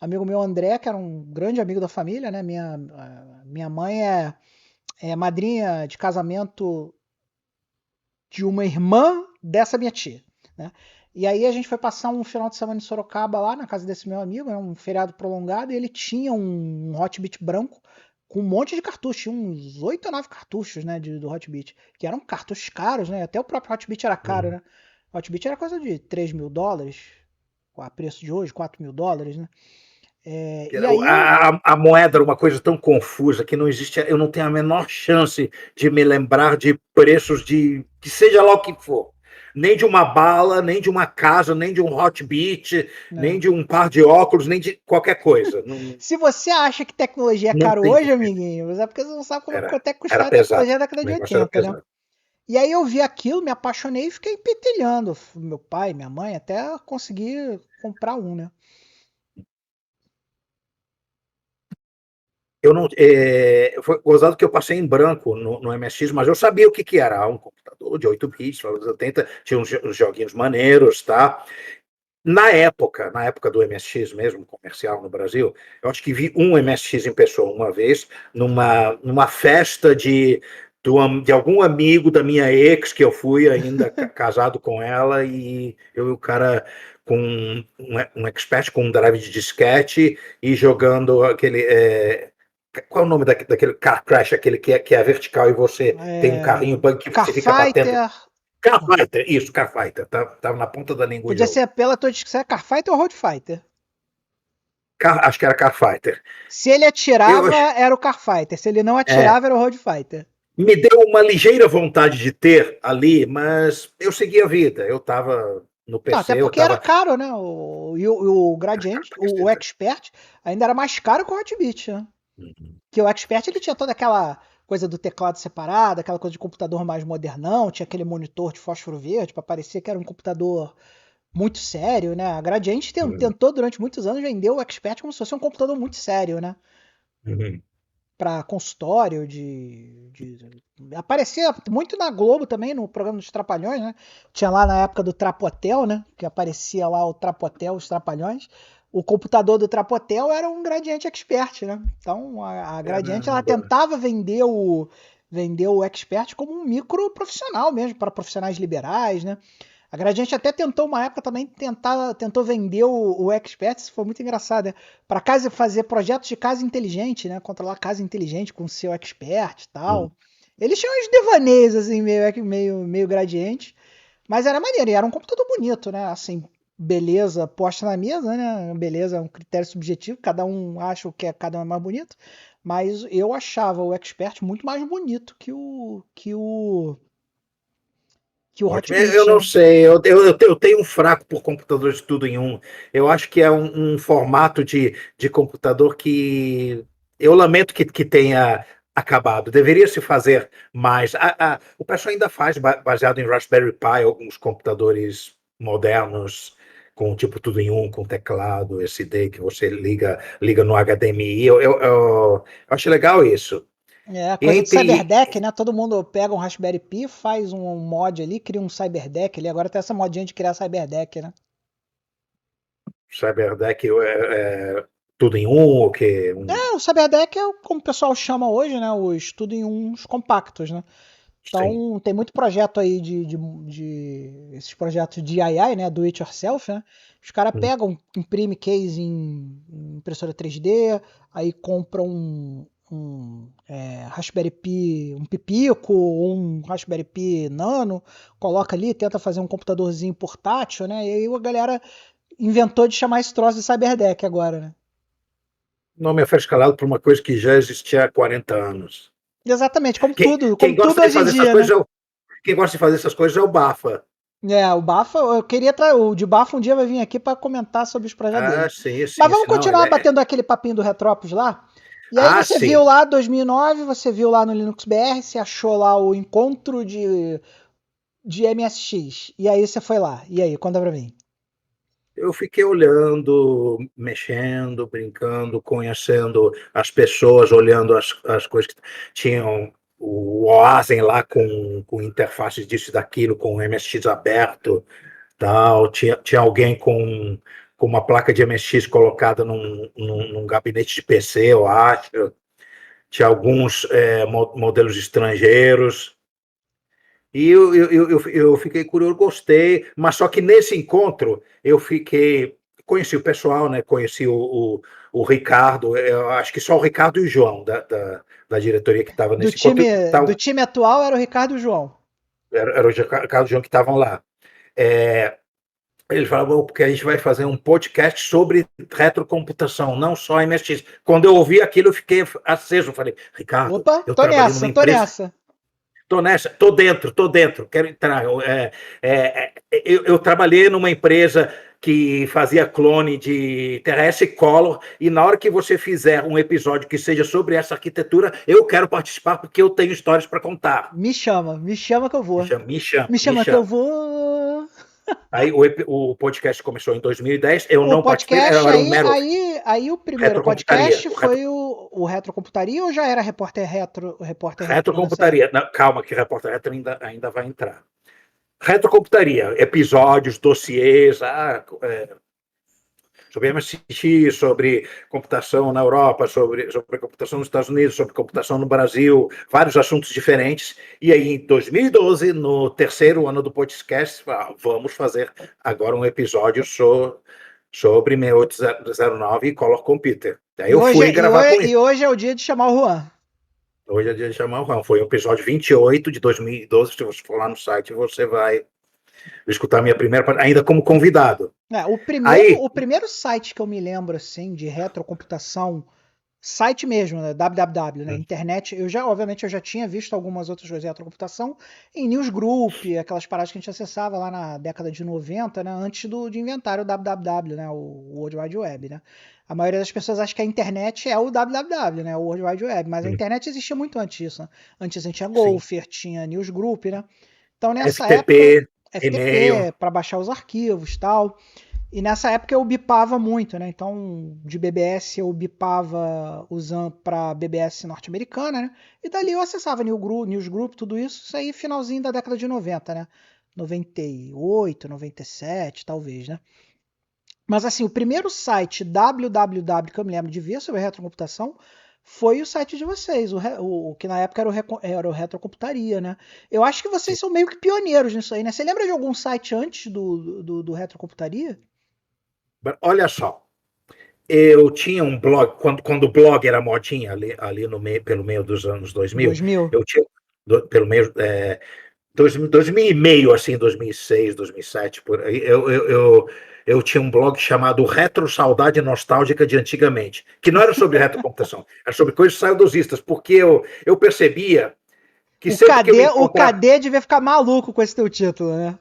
S1: Amigo meu André, que era um grande amigo da família, né? Minha mãe é madrinha de casamento de uma irmã dessa minha tia, né? E aí a gente foi passar um final de semana em Sorocaba lá na casa desse meu amigo, né, um feriado prolongado, e ele tinha um Hotbit branco com um monte de cartuchos, tinha uns 8 ou 9 cartuchos, né, do Hot Beat, que eram cartuchos caros, né, até o próprio Hot Beat era caro, né, o Hot Beat era coisa de US$ 3.000, a preço de hoje, US$ 4.000, né, e aí,
S2: A moeda era uma coisa tão confusa que não existe, eu não tenho a menor chance de me lembrar de preços de que seja lá o que for. Nem de uma bala, nem de uma casa, nem de um hot beat, nem
S1: né,
S2: de um par de óculos, nem de qualquer coisa. Não,
S1: se você acha que tecnologia é
S2: não
S1: caro
S2: tem.
S1: hoje, amiguinho, é porque você não sabe
S2: Era,
S1: quanto é que
S2: era
S1: custava a
S2: pesado.
S1: tecnologia da década
S2: O
S1: de
S2: negócio era
S1: 80, né.
S2: pesado.
S1: E aí eu vi aquilo, me apaixonei e fiquei pentelhando. Meu pai, minha mãe, até conseguir comprar um, né?
S2: Eu não, foi gozado que eu passei em branco no MSX, mas eu sabia o que, que era. Um computador de 8 bits, anos 80, tinha uns joguinhos maneiros, tá? Na época do MSX mesmo, comercial no Brasil, eu acho que vi um MSX em pessoa uma vez, numa festa de algum amigo da minha ex, que eu fui ainda casado com ela, e eu e o cara com um expert com um drive de disquete e jogando aquele. Qual é o nome daquele car crash, aquele que é vertical e você tem um
S1: É,
S2: carrinho que
S1: Car
S2: você fica batendo?
S1: Fighter.
S2: Car Fighter, isso, Car Fighter. Tava na ponta da língua o
S1: Podia
S2: jogo.
S1: ser pela tua discussão, Car Fighter ou Road Fighter.
S2: Acho que era Car Fighter.
S1: Se ele
S2: Eu
S1: atirava, era o Car Fighter. Se ele não
S2: é,
S1: atirava, era o Road Fighter.
S2: me deu uma ligeira vontade de ter ali, mas eu segui a vida. Eu estava no
S1: Não, até
S2: PC, eu
S1: porque era
S2: estava.
S1: caro, né? O Gradiente, o Expert, ainda era mais caro que o Hot Beat, né? Que o Expert ele tinha toda aquela coisa do teclado separado, aquela coisa de computador mais modernão, tinha aquele monitor de fósforo verde para parecer que era um computador muito sério, né? A Gradiente tentou durante muitos anos vender o Expert como se fosse um computador muito sério, né? Para consultório, aparecia muito na Globo também, no programa dos Trapalhões, né? Tinha lá na época do Trapotel, né? Que aparecia lá o Trapotel, os Trapalhões. O computador do Trapotel era um Gradiente Expert, né? Então a Gradiente ela
S2: Caramba.
S1: tentava vender o Expert como um micro profissional mesmo, para profissionais liberais, né? A Gradiente até tentou uma época também tentou vender o Expert, isso foi muito engraçado, né? Para casa fazer projetos de casa inteligente, né? Controlar casa inteligente com o seu Expert e tal. Eles tinham uns devaneios assim meio Gradiente, mas era maneiro, e era um computador bonito, né? Assim, beleza posta na mesa, né? Beleza é um critério subjetivo, cada um acha o que é cada um é mais bonito, mas eu achava o Expert muito mais bonito que o Hot
S2: Ótimo. Eu
S1: Beat,
S2: não
S1: né?
S2: sei, eu tenho um fraco por computador de tudo em um. Eu acho que é um formato de computador que eu lamento que tenha acabado. Deveria se fazer mais. O pessoal ainda faz baseado em Raspberry Pi, alguns computadores modernos, com tipo tudo em um, com teclado, SD que você liga no HDMI. Eu acho legal isso.
S1: É, coisa do
S2: Entre
S1: Cyberdeck, né? Todo mundo pega um Raspberry Pi, faz um mod ali, cria um Cyberdeck ali. Agora tem essa modinha de criar Cyberdeck, né?
S2: CyberDeck tudo em um, o que
S1: É, o Cyberdeck é como o pessoal chama hoje, né? Os tudo em uns compactos, né?
S2: sim.
S1: Então tem muito projeto aí esses projetos de DIY, né? Do it yourself, né? Os caras pegam, imprime case em impressora 3D, aí compram um Raspberry Pi, um Pipico ou um Raspberry Pi Nano, coloca ali, tenta fazer um computadorzinho portátil, né? E aí a galera inventou de chamar esse troço de Cyberdeck agora, né?
S2: Nome foi escalado por uma coisa que já existia há 40 anos.
S1: Exatamente,
S2: Quem,
S1: como
S2: quem
S1: tudo
S2: gosta de
S1: hoje em
S2: fazer essas
S1: dia, né?
S2: coisas quem gosta de fazer essas coisas é o Bafa.
S1: É, o Bafa, eu queria o de Bafa um dia vai vir aqui para comentar sobre os projetos
S2: Ah,
S1: dele.
S2: sim,
S1: Mas
S2: sim,
S1: vamos
S2: senão ele
S1: continuar
S2: é.
S1: batendo aquele papinho do Retrópolis lá. E aí
S2: Ah,
S1: você viu
S2: sim.
S1: lá 2009, você viu lá no Linux BR, você achou lá o encontro de MSX. E aí você foi lá. E aí, conta pra mim.
S2: Eu fiquei olhando, mexendo, brincando, conhecendo as pessoas, olhando as coisas que tinham o Oasen lá com interfaces disso e daquilo, com o MSX aberto, tal. Tinha alguém com uma placa de MSX colocada num gabinete de PC, eu acho. Tinha alguns modelos estrangeiros. E eu fiquei curioso, gostei, mas só que nesse encontro eu fiquei conheci o pessoal, né? Conheci o Ricardo, eu acho que só o Ricardo e o João da diretoria que estava
S1: Do
S2: nesse encontro.
S1: do time atual era o Ricardo e o João.
S2: Era o Ricardo e o João que estavam lá. Ele falou, porque a gente vai fazer um podcast sobre retrocomputação, não só MSX. Quando eu ouvi aquilo, eu fiquei aceso. Eu falei, Ricardo,
S1: Opa,
S2: eu
S1: tô
S2: trabalhei numa
S1: nessa, tô
S2: empresa.
S1: nessa.
S2: Tô nessa, tô dentro, quero entrar. Eu trabalhei numa empresa que fazia clone de TRS Color, e na hora que você fizer um episódio que seja sobre essa arquitetura, eu quero participar porque eu tenho histórias para contar.
S1: Me chama que eu vou. Me
S2: Me
S1: chama que eu
S2: chama.
S1: vou.
S2: Aí o podcast começou em 2010, eu
S1: O
S2: não participei, eu
S1: podcast
S2: era um mero
S1: aí o primeiro
S2: retrocomputaria.
S1: podcast foi o Retrocomputaria ou já era Repórter Retro nessa
S2: Retrocomputaria.
S1: época?
S2: Não, calma, que repórter retro ainda vai entrar. Retrocomputaria, episódios, dossiês, sobre MSX, sobre computação na Europa, sobre computação nos Estados Unidos, sobre computação no Brasil, vários assuntos diferentes. E aí, em 2012, no terceiro ano do podcast, vamos fazer agora um episódio sobre 6809 e Color Computer. Aí eu fui gravar com ele.
S1: E hoje é o dia de chamar o Juan.
S2: Hoje é dia de chamar o Juan. Foi o episódio 28 de 2012. Se você for lá no site, você vai escutar a minha primeira parte, ainda como convidado. Aí,
S1: O primeiro site que eu me lembro assim de retrocomputação, site mesmo, né, www, né, internet, obviamente eu já tinha visto algumas outras coisas de retrocomputação em newsgroup, aquelas paradas que a gente acessava lá na década de 90, né, antes de inventar o www, né, o World Wide Web, né. A maioria das pessoas acha que a internet é o www, né, o World Wide Web, mas a internet existia muito antes disso, né. Antes a gente tinha
S2: sim.
S1: Gopher, tinha newsgroup, né. Então nessa
S2: FTP,
S1: época,
S2: e-mail,
S1: FTP para baixar os arquivos, tal. E nessa época eu bipava muito, né? Então, de BBS eu bipava usando para BBS norte-americana, né? E dali eu acessava Newsgroup, tudo isso aí finalzinho da década de 90, né? 98, 97, talvez, né? Mas assim, o primeiro site www que eu me lembro de ver sobre retrocomputação foi o site de vocês, o que na época era o Retrocomputaria, né? Eu acho que vocês são meio que pioneiros nisso aí, né? Você lembra de algum site antes do Retrocomputaria?
S2: olha só, eu tinha um blog, quando o blog era modinha, ali no meio, pelo meio dos anos 2000,
S1: 2000?
S2: eu tinha, pelo meio, 2000 e meio, assim, 2006, 2007, por aí, eu tinha um blog chamado Retro Saudade Nostálgica de Antigamente, que não era sobre retrocomputação, era sobre coisas saudosistas, porque eu percebia que sempre que eu
S1: O
S2: encontrava...
S1: KD devia ficar maluco com esse teu título, né?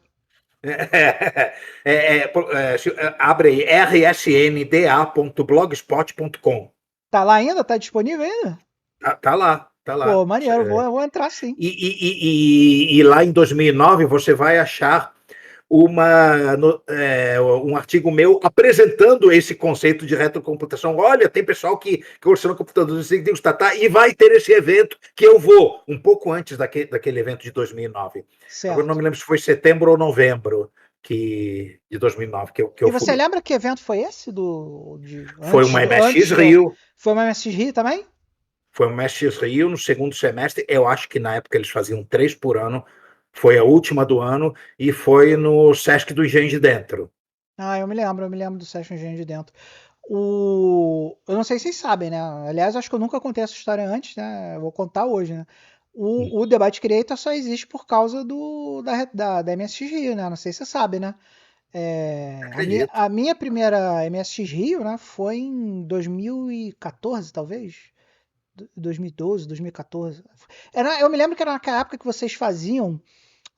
S2: Abre aí, rsnda.blogspot.com.
S1: Tá lá ainda? Tá disponível ainda?
S2: Tá lá, tá lá.
S1: Pô, maneiro, vou entrar sim.
S2: E lá em 2009 você vai achar um artigo meu apresentando esse conceito de retrocomputação. Olha, tem pessoal que coleciona computadores e e vai ter esse evento que eu vou, um pouco antes daquele evento de 2009.
S1: Certo.
S2: Agora não me lembro se foi setembro ou novembro de 2009 que eu
S1: E você
S2: fui.
S1: lembra que evento foi esse?
S2: Foi uma MSX Rio.
S1: Foi uma MSX Rio também?
S2: Foi uma MSX Rio no segundo semestre. Eu acho que na época eles faziam 3 por ano. Foi a última do ano e foi no Sesc do Engenho de Dentro.
S1: Ah, eu me lembro do Session Engenho de Dentro. Eu não sei se vocês sabem, né? Aliás, acho que eu nunca contei essa história antes, né? Eu vou contar hoje, né? O Debate Creator só existe por causa da MSX Rio, né? Não sei se você sabe, né?
S2: Acredito.
S1: A minha primeira MSX Rio, né, foi em 2014, talvez. 2012, 2014. Eu me lembro que era naquela época que vocês faziam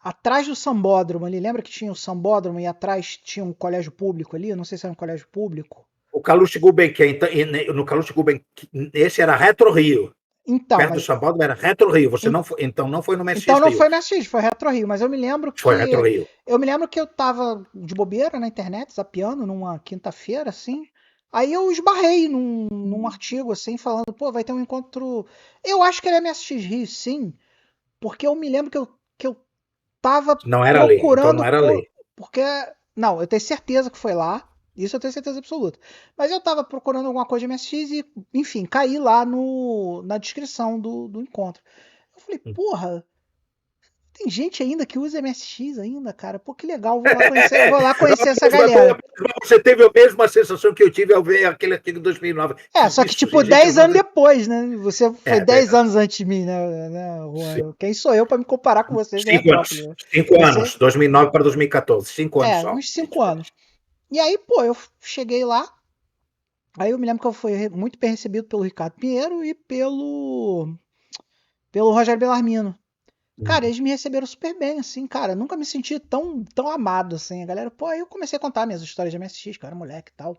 S1: atrás do Sambódromo ali. Lembra que tinha o Sambódromo e atrás tinha um colégio público ali? Eu não sei se era um colégio público.
S2: O Calouste Gulbenkian, no Calouste Gulbenkian, esse era Retro Rio.
S1: Então,
S2: Perto do São Paulo era Retro Rio. Você não foi, então não foi no MSX
S1: então não
S2: Rio.
S1: foi MSX, foi Retro Rio. Mas eu me lembro
S2: Foi Retro Rio.
S1: que eu tava de bobeira na internet, zapeando numa quinta-feira, assim. Aí eu esbarrei num artigo, assim, falando, pô, vai ter um encontro. Eu acho que era MSX Rio, sim. Porque eu me lembro que eu tava
S2: Não era ali, então
S1: procurando.
S2: não era ali.
S1: Porque. Não, eu tenho certeza que foi lá. Isso eu tenho certeza absoluta. Mas eu tava procurando alguma coisa de MSX e, enfim, caí lá na descrição do encontro. Eu falei, porra, tem gente ainda que usa MSX ainda, cara. Pô, que legal. Vou lá conhecer essa galera.
S2: Você teve a mesma sensação que eu tive ao ver aquele artigo de 2009.
S1: Só que tipo 10 anos depois, né? Você foi 10 anos antes de mim, né, Juan? Quem sou eu para me comparar com vocês na Retrópolis?
S2: 5 anos, 2009 para 2014, 5 anos só.
S1: Uns 5 anos. E aí, pô, eu cheguei lá. Aí eu me lembro que eu fui muito bem recebido pelo Ricardo Pinheiro e pelo Rogério Bellarmino. Cara, eles me receberam super bem, assim, cara. Nunca me senti tão amado, assim. A galera, pô, aí eu comecei a contar minhas histórias de MSX, que eu era moleque e tal.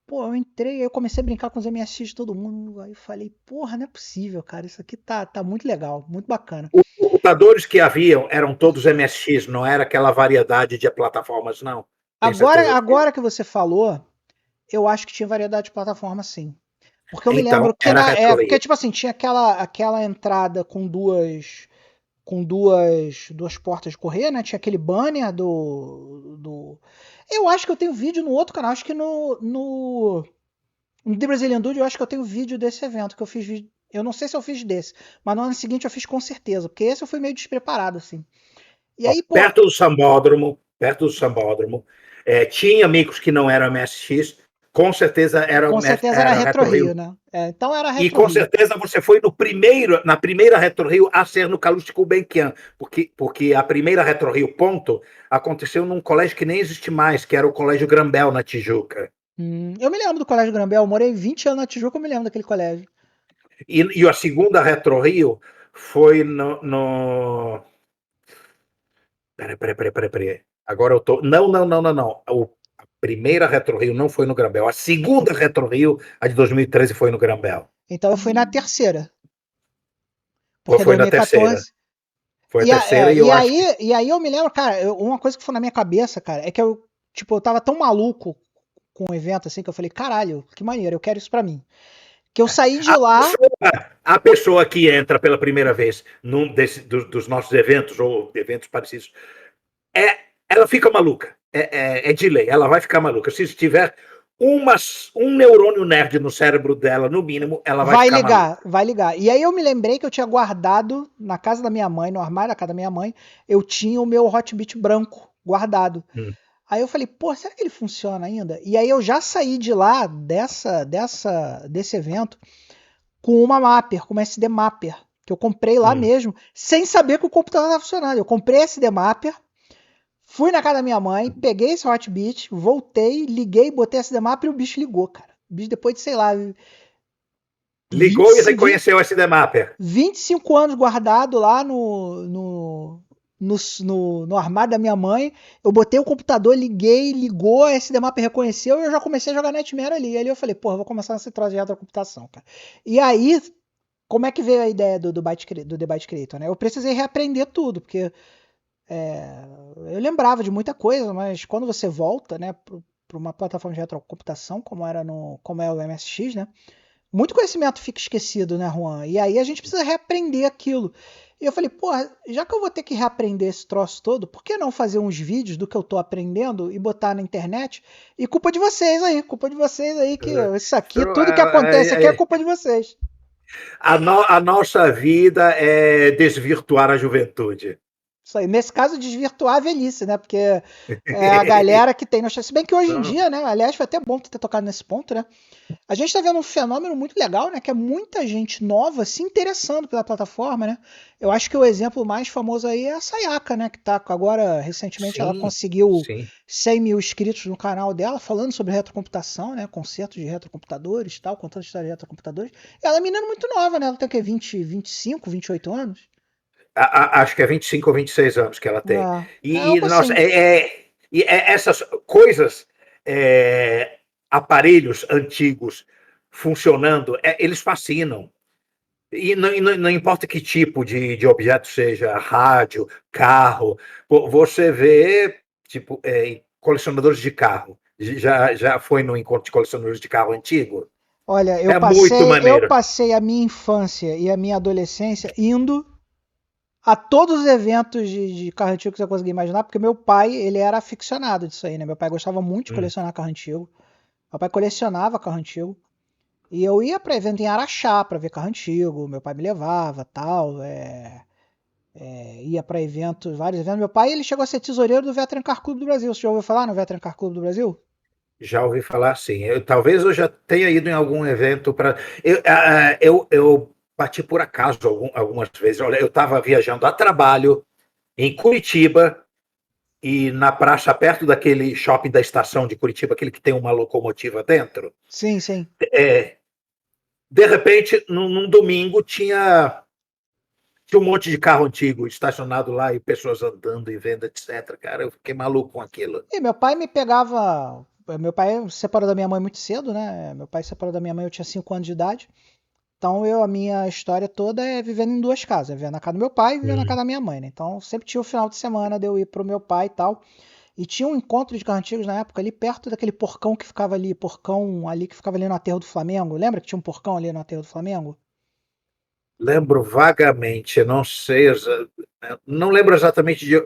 S1: Pô, eu entrei, aí eu comecei a brincar com os MSX de todo mundo. Aí eu falei, porra, não é possível, cara. Isso aqui tá muito legal, muito bacana.
S2: Os computadores que haviam eram todos MSX, não era aquela variedade de plataformas, não.
S1: Agora que você falou, eu acho que tinha variedade de plataforma, sim. Porque eu me lembro que porque, tipo assim, tinha aquela entrada com duas portas de correr, né? Tinha aquele banner do. Eu acho que eu tenho vídeo no outro canal, acho que no The Brazilian Dude, eu acho que eu tenho vídeo desse evento que eu fiz vídeo. Eu não sei se eu fiz desse, mas no ano seguinte eu fiz com certeza, porque esse eu fui meio despreparado, assim. E aí, pô.
S2: Perto do Sambódromo, tinha amigos que não eram MSX, com certeza era
S1: Retro Rio, né? Então era Retro Rio.
S2: E com certeza você foi na primeira Retro Rio a ser no Calouste Gulbenkian, porque a primeira Retro Rio ponto aconteceu num colégio que nem existe mais, que era o Colégio Grambel, na Tijuca.
S1: Eu me lembro do Colégio Grambel, eu morei 20 anos na Tijuca, eu me lembro daquele colégio.
S2: E a segunda Retro Rio foi no... Peraí. Agora eu tô... Não. A primeira Retro Rio não foi no Grambel. A segunda Retro Rio, a de 2013, foi no Grambel.
S1: Então eu fui na terceira.
S2: Porque foi 2014... na terceira. Foi a terceira
S1: e aí eu me lembro, cara, uma coisa que foi na minha cabeça, cara, é que eu tava tão maluco com o evento assim que eu falei, caralho, que maneiro, eu quero isso pra mim. Que eu saí de lá.
S2: A pessoa que entra pela primeira vez num dos nossos eventos ou eventos parecidos, ela fica maluca. É de lei, ela vai ficar maluca. Se tiver um neurônio nerd no cérebro dela, no mínimo, ela vai ficar maluca.
S1: Vai ligar. E aí eu me lembrei que eu tinha guardado na casa da minha mãe, no armário da casa da minha mãe, eu tinha o meu Hotbit branco guardado. Aí eu falei, pô, será que ele funciona ainda? E aí eu já saí de lá, desse evento, com uma Mapper, com uma SD Mapper, que eu comprei lá mesmo, sem saber que o computador estava funcionando. Eu comprei SD Mapper, fui na casa da minha mãe, peguei esse Hotbit, voltei, liguei, botei SD Mapper e o bicho ligou, cara. O bicho depois de, sei lá...
S2: Ligou e reconheceu o SD Mapper.
S1: 25 anos guardado lá no armário da minha mãe. Eu botei o computador, liguei, ligou, a SD Mapper reconheceu e eu já comecei a jogar Nightmare ali. Ali eu falei, porra, vou começar nesse troço de retrocomputação, cara. E aí, como é que veio a ideia do The Byte Creator, né? Eu precisei reaprender tudo, porque eu lembrava de muita coisa, mas quando você volta, né, para uma plataforma de retrocomputação, como é o MSX, né? Muito conhecimento fica esquecido, né, Juan? E aí a gente precisa reaprender aquilo. E eu falei, porra, já que eu vou ter que reaprender esse troço todo, por que não fazer uns vídeos do que eu tô aprendendo e botar na internet? E culpa de vocês aí, que isso aqui, tudo que acontece aqui é culpa de vocês.
S2: A nossa vida é desvirtuar a juventude.
S1: Isso aí. Nesse caso, desvirtuar a velhice, né? Porque é a galera que tem... Se bem que hoje em dia, né? Aliás, foi até bom ter tocado nesse ponto, né? A gente tá vendo um fenômeno muito legal, né? Que é muita gente nova se interessando pela plataforma, né? Eu acho que o exemplo mais famoso aí é a Sayaka, né? Que tá agora, recentemente, ela conseguiu 100 mil inscritos no canal dela, falando sobre retrocomputação, né? Concertos de retrocomputadores e tal, contando história de retrocomputadores. Ela é uma menina muito nova, né? Ela tem o quê? 25, 28 anos?
S2: Acho que é 25 ou 26 anos que ela tem.
S1: Nossa,
S2: essas coisas, aparelhos antigos funcionando, eles fascinam. E não importa que tipo de objeto seja, rádio, carro, você vê, tipo, colecionadores de carro. Já foi no encontro de colecionadores de carro antigo?
S1: Olha, eu passei a minha infância e a minha adolescência indo a todos os eventos de carro antigo que você conseguir imaginar, porque meu pai, ele era aficionado disso aí, né? Meu pai gostava muito de colecionar carro antigo. Meu pai colecionava carro antigo. E eu ia para evento em Araxá para ver carro antigo, meu pai me levava, tal, ia para eventos, vários eventos. Meu pai, ele chegou a ser tesoureiro do Veteran Car Club do Brasil. Você já ouviu falar no Veteran Car Club do Brasil?
S2: Já ouvi falar sim. Talvez eu já tenha ido em algum evento para. Eu bati por acaso algumas vezes. Olha, eu estava viajando a trabalho em Curitiba e na praça perto daquele shopping da estação de Curitiba, aquele que tem uma locomotiva dentro.
S1: Sim, sim.
S2: É, de repente, num domingo, tinha um monte de carro antigo estacionado lá e pessoas andando e vendo, etc. Cara, eu fiquei maluco com aquilo.
S1: E meu pai me pegava. Meu pai se separou da minha mãe muito cedo, né? Meu pai se separou da minha mãe, eu tinha 5 anos de idade. Então a minha história toda é vivendo em duas casas, vivendo na casa do meu pai e vivendo na casa da minha mãe, né? Então sempre tinha o final de semana de eu ir pro meu pai e tal. E tinha um encontro de carros antigos na época ali perto daquele porcão que ficava ali, porcão ali que ficava ali no aterro do Flamengo. Lembra que tinha um porcão ali no aterro do Flamengo?
S2: Lembro vagamente, não sei, não lembro exatamente de.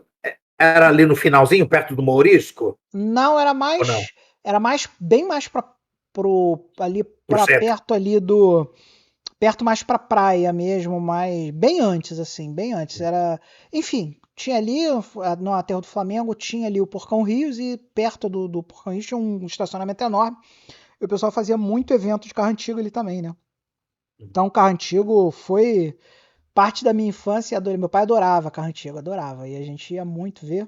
S2: Era ali no finalzinho, perto do Mourisco?
S1: Não,
S2: Ou não?
S1: era mais, bem mais para ali
S2: Por
S1: para
S2: centro.
S1: perto ali do, perto mais para praia mesmo, mais bem antes assim, bem antes. Era, enfim, tinha ali no aterro do Flamengo, tinha ali o Porcão Rios e perto do Porcão Rios tinha um estacionamento enorme. E o pessoal fazia muito evento de carro antigo ali também, né? Então, carro antigo foi parte da minha infância e meu pai adorava carro antigo, adorava. E a gente ia muito ver.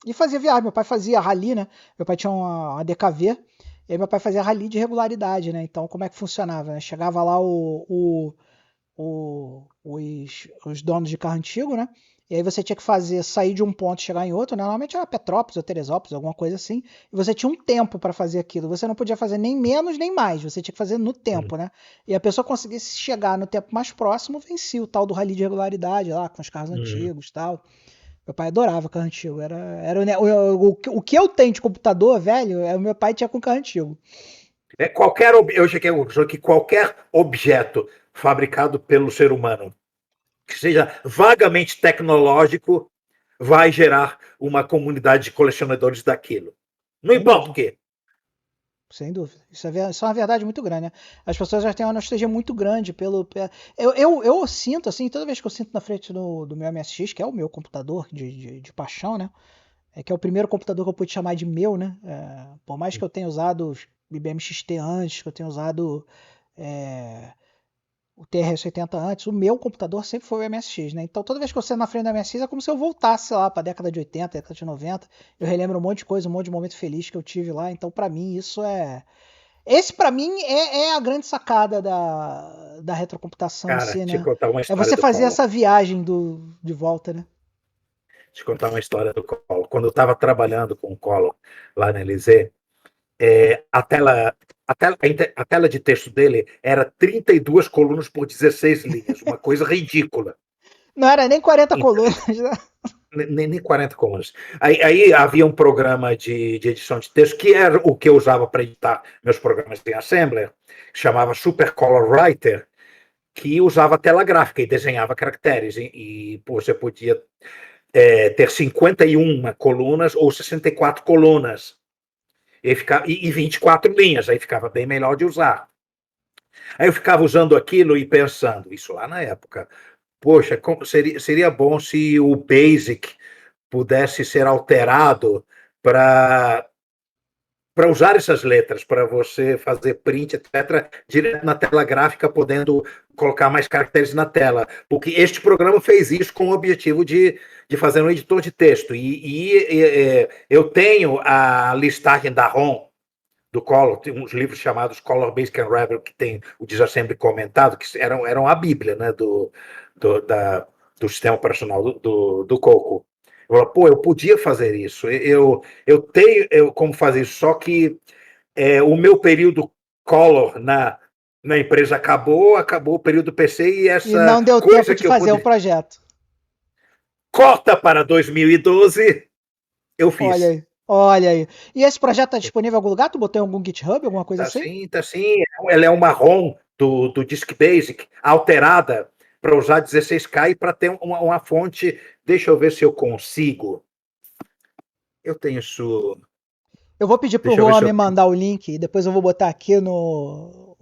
S1: E fazia viagem. Meu pai fazia rally, né? Meu pai tinha uma DKV. E aí meu pai fazia rally de regularidade, né? Então, como é que funcionava, né? Chegava lá os donos de carro antigo, né? E aí você tinha que fazer, sair de um ponto e chegar em outro, né? Normalmente era Petrópolis ou Teresópolis, alguma coisa assim. E você tinha um tempo para fazer aquilo. Você não podia fazer nem menos nem mais. Você tinha que fazer no tempo, né? E a pessoa conseguisse chegar no tempo mais próximo, vencia o tal do rally de regularidade lá, com os carros antigos e tal. Meu pai adorava carro antigo. Era o que eu tenho de computador, velho, o meu pai tinha com carro antigo.
S2: Eu cheguei a conclusão que qualquer objeto fabricado pelo ser humano que seja vagamente tecnológico vai gerar uma comunidade de colecionadores daquilo. Não
S1: Sem
S2: importa o
S1: dúvida.
S2: quê.
S1: Sem dúvida. Isso é uma verdade muito grande, né? As pessoas já têm uma nostalgia muito grande eu sinto, assim, toda vez que eu sinto na frente do meu MSX, que é o meu computador de paixão, né? Que é o primeiro computador que eu pude chamar de meu, né? Por mais que eu tenha usado os IBM XT antes, que eu tenha usado é, o TRS-80 antes, o meu computador sempre foi o MSX, né? Então toda vez que eu sento na frente do MSX é como se eu voltasse lá para a década de 80, década de 90. Eu relembro um monte de coisa, um monte de momento feliz que eu tive lá. Então para mim isso é... Esse para mim é a grande sacada da retrocomputação em
S2: Cara,
S1: si,
S2: te
S1: né?
S2: contar uma
S1: É
S2: história
S1: você
S2: do
S1: fazer
S2: Collor.
S1: essa viagem de volta, né?
S2: Te contar uma história do Collor. Quando eu estava trabalhando com o Collor lá na Elysée, a tela de texto dele era 32 colunas por 16 linhas, uma coisa ridícula.
S1: Não era nem 40 colunas, né?
S2: Nem 40 colunas. Aí havia um programa de edição de texto, que era o que eu usava para editar meus programas em Assembler, que chamava Super Color Writer, que usava tela gráfica e desenhava caracteres. Pô, você podia ter 51 colunas ou 64 colunas e 24 linhas, aí ficava bem melhor de usar. Aí eu ficava usando aquilo e pensando, isso lá na época, poxa, seria bom se o Basic pudesse ser alterado para usar essas letras, para você fazer print, etc., direto na tela gráfica, podendo colocar mais caracteres na tela. Porque este programa fez isso com o objetivo de fazer um editor de texto. Eu tenho a listagem da ROM do Collor, tem uns livros chamados Collor Basic and Rebel, que tem o Disassembly comentado, que eram a bíblia, né, do sistema operacional do Coco. Eu falo, pô, eu podia fazer isso, eu tenho como fazer isso, só que o meu período Collor na empresa acabou o período PC e
S1: E
S2: essa
S1: não deu tempo
S2: coisa
S1: de
S2: que eu
S1: fazer o
S2: pude.
S1: projeto.
S2: Corta para 2012, eu
S1: Olha
S2: fiz.
S1: aí, olha aí. E esse projeto está disponível em algum lugar? Tu botou em algum GitHub, alguma coisa
S2: Tá
S1: assim?
S2: sim, tá sim. Ela é uma ROM do Disk Basic, alterada para usar 16K e para ter uma fonte. Deixa eu ver se eu consigo. Eu tenho isso.
S1: Eu vou pedir pro
S2: Deixa eu ver
S1: Juan
S2: se
S1: me
S2: eu tenho.
S1: mandar o link e depois eu vou botar aqui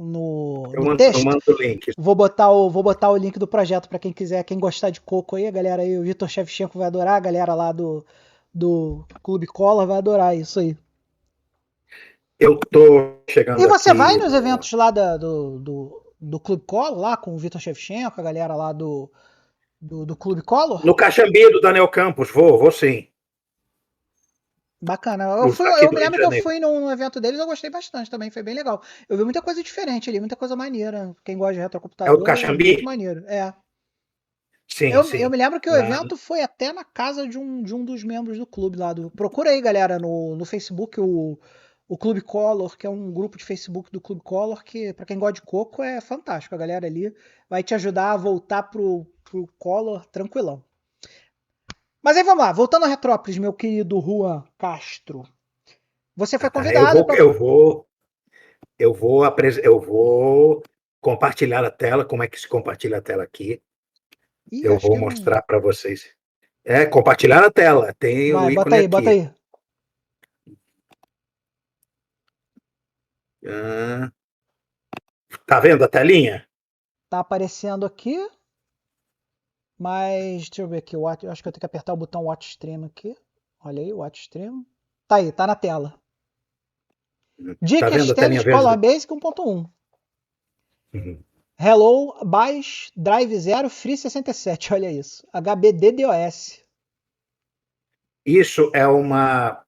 S1: no
S2: eu
S1: texto.
S2: mando o link.
S1: Vou botar o link do projeto para quem quiser, quem gostar de coco aí, a galera aí, o Vitor Shevchenko vai adorar, a galera lá do Clube Collor vai adorar isso aí.
S2: Eu tô
S1: E
S2: chegando
S1: você vai
S2: aqui.
S1: nos eventos lá do Clube Collor, lá com o Vitor Shevchenko, a galera lá do Clube Collor?
S2: No Caxambi do Daniel Campos, vou sim.
S1: Bacana.
S2: Aqui
S1: Eu
S2: do
S1: me
S2: Rio
S1: lembro
S2: de
S1: que eu
S2: Janeiro.
S1: fui num evento deles, eu gostei bastante também, foi bem legal. Eu vi muita coisa diferente ali, muita coisa maneira. Quem gosta de
S2: É o do
S1: retrocomputador, muito
S2: Caxambi?
S1: maneiro. É.
S2: Sim,
S1: Eu
S2: sim.
S1: me lembro que o evento foi até na casa de um dos membros do clube lá. Procura aí, galera, no Facebook, o Clube Color, que é um grupo de Facebook do Clube Color, que pra quem gosta de coco é fantástico. A galera ali vai te ajudar a voltar pro Color tranquilão. Mas aí vamos lá, voltando a Retrópolis, meu querido Juan Castro. Você foi
S2: Eu
S1: convidado
S2: vou,
S1: para.
S2: eu vou compartilhar a tela. Como é que se compartilha a tela aqui?
S1: Ih,
S2: Eu
S1: acho
S2: vou
S1: que não.
S2: mostrar para vocês. Compartilhar a tela. Tem o
S1: Vai, bota
S2: ícone
S1: aí, bota
S2: aqui.
S1: aí.
S2: Ah, tá vendo a telinha?
S1: Tá aparecendo aqui, mas deixa eu ver aqui. Eu acho que eu tenho que apertar o botão Watch Stream aqui. Olha aí, Watch Stream. Tá aí, tá na tela.
S2: Tá
S1: Dicas
S2: vendo a telinha
S1: tênis Color
S2: verde?
S1: Basic 1.1.
S2: Uhum.
S1: Hello, Baix, Drive 0, Free 67. Olha isso. HBDDoS.
S2: Isso é uma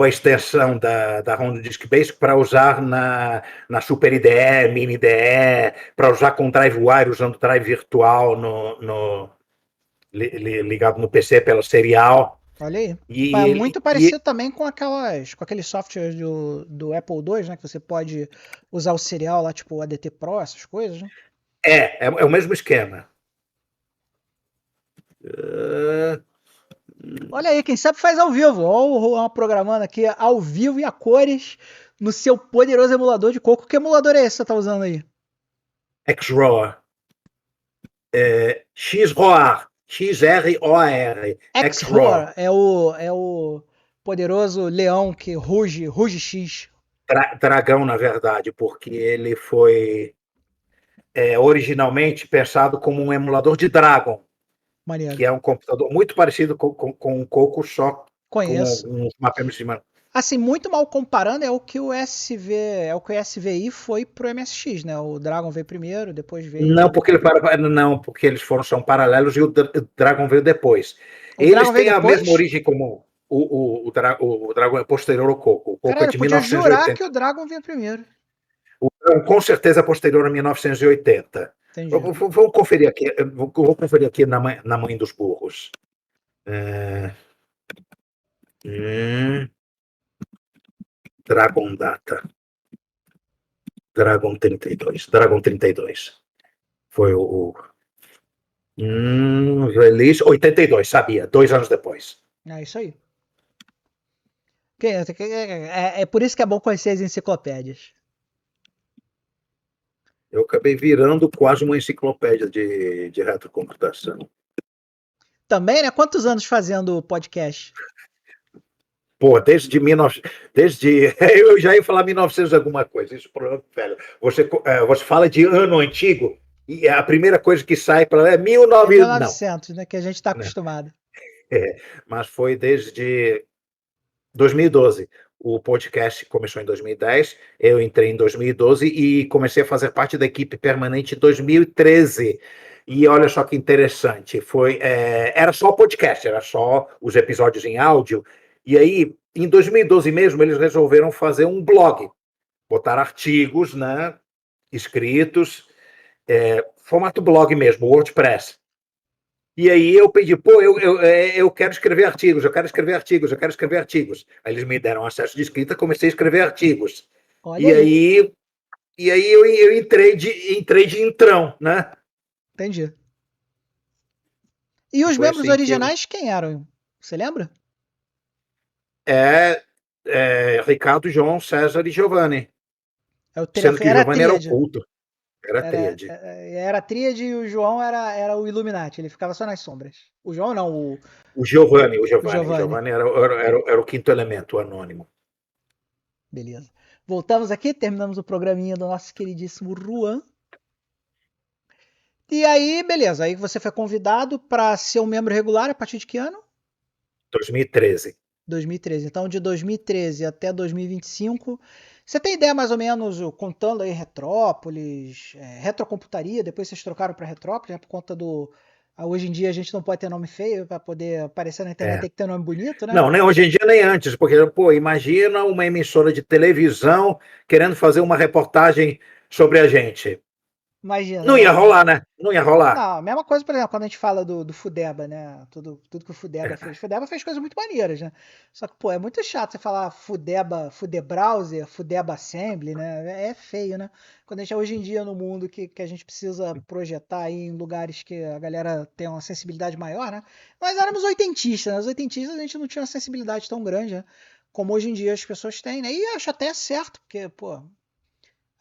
S2: extensão da Honda Disk Basic para usar na Super IDE, Mini IDE, para usar com Drive Wire, usando Drive virtual ligado no PC pela serial.
S1: Olha aí. É
S2: E,
S1: muito
S2: e
S1: parecido também com com aqueles softwares do Apple II, né? Que você pode usar o serial lá, tipo o ADT Pro, essas coisas, né?
S2: é o mesmo esquema. Uh,
S1: Olha aí, quem sabe faz ao vivo. Olha o Juan programando aqui ao vivo e a cores no seu poderoso emulador de coco. Que emulador é esse que você tá usando aí?
S2: XROAR. XROAR. XROAR. XROAR.
S1: X-Roar é o poderoso leão que ruge X.
S2: Dragão, na verdade, porque ele foi originalmente pensado como um emulador de Dragon,
S1: Maneiro.
S2: que é um computador muito parecido com o Coco, só com
S1: Conheço.
S2: uns mapas de cima.
S1: Assim, muito mal comparando, é o que o SVI foi pro MSX, né? O Dragon veio primeiro, depois
S2: Não,
S1: veio.
S2: porque eles são paralelos e o Dragon veio depois.
S1: O Dragon
S2: Eles
S1: veio
S2: têm a mesma
S1: depois?
S2: origem comum. O Dragon é posterior ao Coco. O Coco é
S1: Caralho, eu
S2: de
S1: podia jurar que
S2: 1980.
S1: o Dragon veio primeiro.
S2: O Dragon, com certeza, é posterior a 1980.
S1: Entendi.
S2: Vamos conferir aqui. Vou conferir aqui na mãe dos burros. Dragon Data. Dragon 32. Dragon 32. Foi release 82, sabia, 2 anos depois.
S1: É isso aí. É por isso que é bom conhecer as enciclopédias.
S2: Eu acabei virando quase uma enciclopédia de retrocomputação.
S1: Também, né? Quantos anos fazendo podcast?
S2: Pô, desde eu já ia falar 1900 alguma coisa, isso problema velho. Você fala de ano antigo e a primeira coisa que sai para é
S1: É
S2: 1900, não,
S1: 1900, né? Que a gente está
S2: né?
S1: acostumado.
S2: Mas foi desde 2012. O podcast começou em 2010, eu entrei em 2012 e comecei a fazer parte da equipe permanente em 2013. E olha só que interessante, era só podcast, era só os episódios em áudio. E aí, em 2012 mesmo, eles resolveram fazer um blog, botar artigos, né, escritos, formato blog mesmo, WordPress. E aí eu pedi, eu quero escrever artigos, eu quero escrever artigos, eu quero escrever artigos. Aí eles me deram acesso de escrita, comecei a escrever artigos.
S1: Olha
S2: E
S1: aí.
S2: aí, eu entrei de entrão, né?
S1: Entendi. E
S2: E
S1: os
S2: foi
S1: membros
S2: assim que eu...
S1: originais quem eram? Você lembra?
S2: Ricardo, João, César e Giovanni. Sendo que o
S1: Era a
S2: Giovanni era
S1: tríade.
S2: oculto, era a tríade.
S1: Era a tríade e o João era o Illuminati. Ele ficava só nas sombras. O João não, o
S2: O
S1: Giovanni.
S2: Giovanni era o quinto elemento, o anônimo.
S1: Beleza. Voltamos aqui, terminamos o programinha do nosso queridíssimo Juan. E aí, beleza. Aí você foi convidado para ser um membro regular a partir de que ano?
S2: 2013.
S1: 2013. Então, de 2013 até 2025, você tem ideia mais ou menos, contando aí Retrópolis, Retrocomputaria, depois vocês trocaram para Retrópolis, né, por conta do... Hoje em dia a gente não pode ter nome feio para poder aparecer na internet, tem que ter nome bonito, né?
S2: Não, nem hoje em dia nem antes, porque, pô, imagina uma emissora de televisão querendo fazer uma reportagem sobre a gente.
S1: Imagina,
S2: Não ia rolar, né? Não ia rolar.
S1: Não, a mesma coisa, por exemplo, quando a gente fala do Fudeba, né? Tudo que o Fudeba fez. Fudeba fez coisas muito maneiras, né? Só que, pô, é muito chato você falar Fudeba, Fudebrowser, Fudeba Assembly, né? É feio, né? Quando a gente, hoje em dia, no mundo que a gente precisa projetar aí em lugares que a galera tem uma sensibilidade maior, né? Nós éramos oitentistas, né? Os oitentistas a gente não tinha uma sensibilidade tão grande, né? Como hoje em dia as pessoas têm, né? E acho até certo, porque, pô,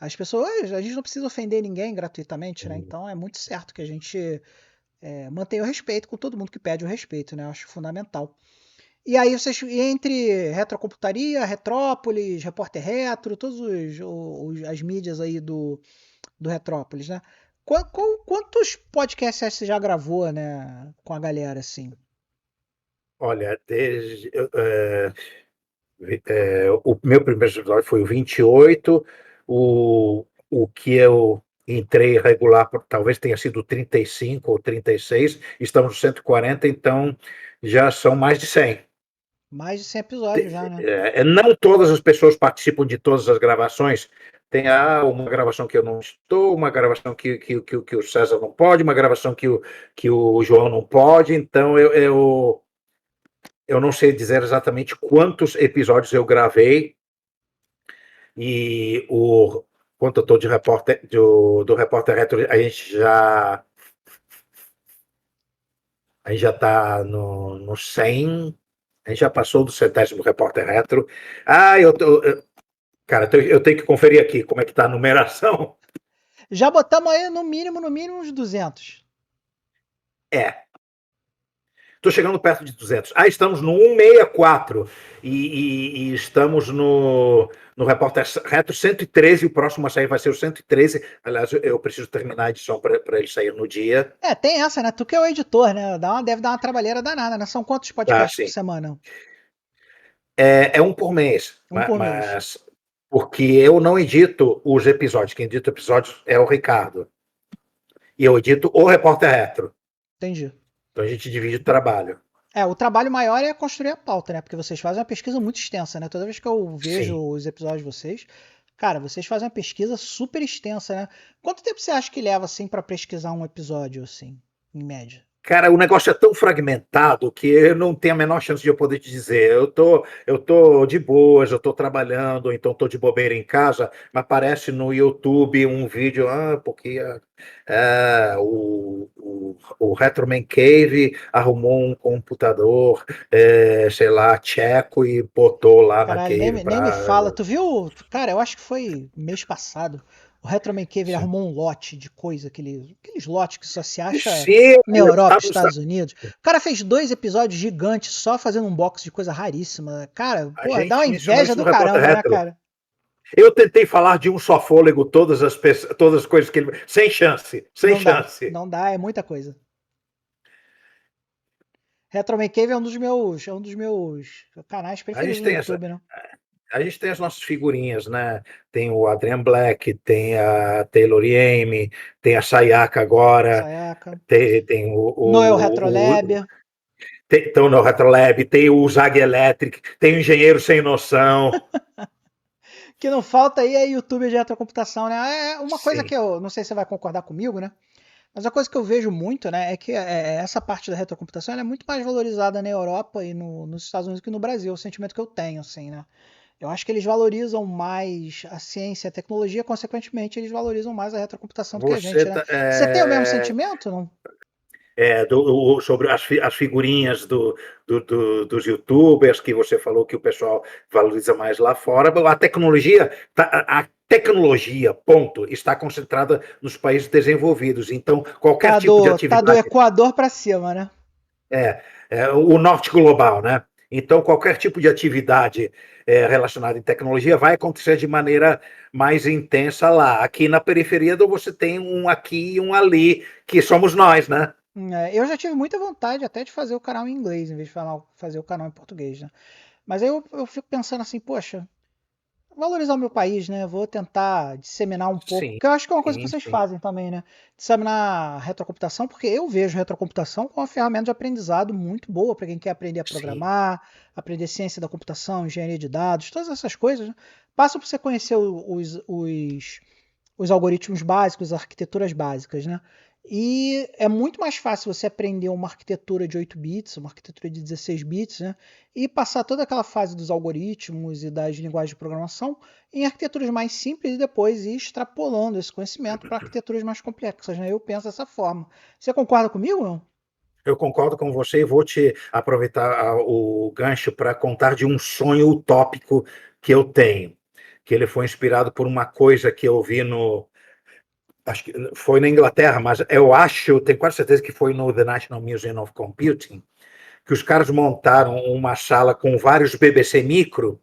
S1: as pessoas, a gente não precisa ofender ninguém gratuitamente, né? Então é muito certo que a gente mantenha o respeito com todo mundo que pede o respeito, né? Eu acho fundamental. E aí vocês, entre Retrocomputaria, Retrópolis, Repórter Retro, todas as mídias aí do Retrópolis, né? Quantos podcasts você já gravou, né, com a galera, assim?
S2: Olha, o meu primeiro episódio foi o 28, o que eu entrei regular, talvez tenha sido 35 ou 36, estamos no 140, então já são mais de 100.
S1: Mais de 100 episódios já, né?
S2: Não todas as pessoas participam de todas as gravações. Tem uma gravação que eu não estou, uma gravação que o César não pode, uma gravação que o João não pode, então eu não sei dizer exatamente quantos episódios eu gravei, e quanto eu estou de repórter, do Repórter Retro, a gente já está no 100, a gente já passou do 100º Repórter Retro. Cara, eu tenho que conferir aqui como é que está a numeração.
S1: Já botamos aí no mínimo uns 200.
S2: Estou chegando perto de 200. Estamos no 164 e estamos no Repórter Retro 113. O próximo a sair vai ser o 113. Aliás, eu preciso terminar a edição para ele sair no dia.
S1: Tem essa, né? Tu que é o editor, né? Deve dar uma trabalheira danada, né? São quantos podcasts por
S2: Sim.
S1: semana?
S2: É um por mês.
S1: Um por mês.
S2: Mas porque eu não edito os episódios. Quem edita episódios é o Ricardo. E eu edito o Repórter Retro.
S1: Entendi.
S2: Então a gente divide o trabalho.
S1: O trabalho maior é construir a pauta, né? Porque vocês fazem uma pesquisa muito extensa, né? Toda vez que eu vejo os episódios de vocês, cara, vocês fazem uma pesquisa super extensa, né? Quanto tempo você acha que leva, assim, pra pesquisar um episódio, assim, em média?
S2: Cara, o negócio é tão fragmentado que eu não tenho a menor chance de eu poder te dizer. Eu tô de boas, eu tô trabalhando, então tô de bobeira em casa, mas aparece no YouTube um vídeo, porque o Retro Man Cave arrumou um computador, sei lá, tcheco e botou lá na
S1: Caralho, nem,
S2: cave
S1: nem me
S2: para...
S1: fala. Tu viu? Cara, eu acho que foi mês passado. O Retroman Cave ele
S2: Sim,
S1: arrumou um lote de coisa, aqueles lotes que só se acha
S2: sim,
S1: na Europa, Estados Unidos. O cara fez 2 episódios gigantes só fazendo um box de coisa raríssima. Cara,
S2: a
S1: porra, dá uma
S2: gente mencionou
S1: inveja
S2: isso no
S1: do
S2: Repórter
S1: caramba, né,
S2: Retro.
S1: cara?
S2: Eu tentei falar de um só fôlego todas as coisas que ele... Sem chance, sem
S1: Não dá,
S2: chance.
S1: não dá, é muita coisa. Retroman Cave é um dos meus canais
S2: A
S1: preferidos
S2: gente
S1: no
S2: tem essa,
S1: YouTube, né?
S2: a gente tem as nossas figurinhas, né? Tem o Adrian Black, tem a Taylor Yame, tem a Sayaka agora,
S1: Sayaka.
S2: tem
S1: Noel Retrolab.
S2: então no Retrolab, tem o Zag Electric, tem o Engenheiro Sem Noção.
S1: Que não falta aí é YouTube de retrocomputação, né? É uma coisa
S2: Sim.
S1: que eu não sei se você vai concordar comigo, né? Mas a coisa que eu vejo muito, né, é que essa parte da retrocomputação ela é muito mais valorizada na Europa e nos Estados Unidos que no Brasil. É o sentimento que eu tenho, assim, né? Eu acho que eles valorizam mais a ciência e a tecnologia, consequentemente, eles valorizam mais a retrocomputação do que a gente,
S2: Você
S1: né? Você tem o mesmo sentimento, não?
S2: sobre as figurinhas dos YouTubers que você falou que o pessoal valoriza mais lá fora. A tecnologia, ponto, está concentrada nos países desenvolvidos. Então, qualquer
S1: Tá
S2: tipo de
S1: do
S2: atividade
S1: Equador para cima, né?
S2: o norte global, né? Então, qualquer tipo de atividade relacionada em tecnologia vai acontecer de maneira mais intensa lá. Aqui na periferia você tem um aqui e um ali, que somos nós, né?
S1: Eu já tive muita vontade até de fazer o canal em inglês, em vez de fazer o canal em português, né? Mas aí eu fico pensando assim, poxa, valorizar o meu país, né? Vou tentar disseminar um pouco,
S2: Sim,
S1: que eu acho que é uma coisa que
S2: sim,
S1: vocês
S2: sim.
S1: fazem também, né? Disseminar a retrocomputação, porque eu vejo retrocomputação como uma ferramenta de aprendizado muito boa para quem quer aprender a
S2: Sim.
S1: programar, aprender ciência da computação, engenharia de dados, todas essas coisas, né? Passa por você conhecer os algoritmos básicos, as arquiteturas básicas, né? E é muito mais fácil você aprender uma arquitetura de 8 bits, uma arquitetura de 16 bits, né? E passar toda aquela fase dos algoritmos e das linguagens de programação em arquiteturas mais simples e depois ir extrapolando esse conhecimento para arquiteturas mais complexas, né? Eu penso dessa forma. Você concorda comigo, não?
S2: Eu concordo com você e vou te aproveitar o gancho para contar de um sonho utópico que eu tenho, que ele foi inspirado por uma coisa que eu vi no, acho que foi na Inglaterra, mas eu acho, tenho quase certeza que foi no The National Museum of Computing, que os caras montaram uma sala com vários BBC Micro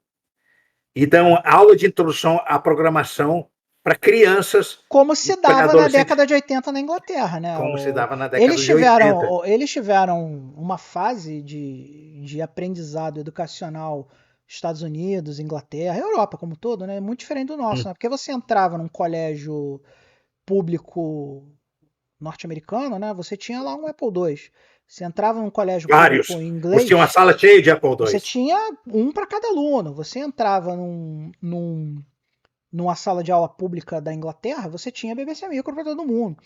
S2: e dão aula de introdução à programação para crianças
S1: Como
S2: e
S1: se
S2: para
S1: dava na
S2: adolescentes,
S1: década de 80 na Inglaterra, né?
S2: como se dava na década de 80.
S1: Eles tiveram uma fase de aprendizado educacional Estados Unidos, Inglaterra, Europa como um todo, né? Muito diferente do nosso, né? Porque você entrava num colégio público norte-americano, né? Você tinha lá um Apple II. Você entrava num colégio
S2: Vários.
S1: público
S2: Você tinha uma
S1: inglês,
S2: sala cheia de Apple
S1: você
S2: II.
S1: tinha um para cada aluno. Você entrava numa sala de aula pública da Inglaterra, você tinha BBC Micro para todo mundo.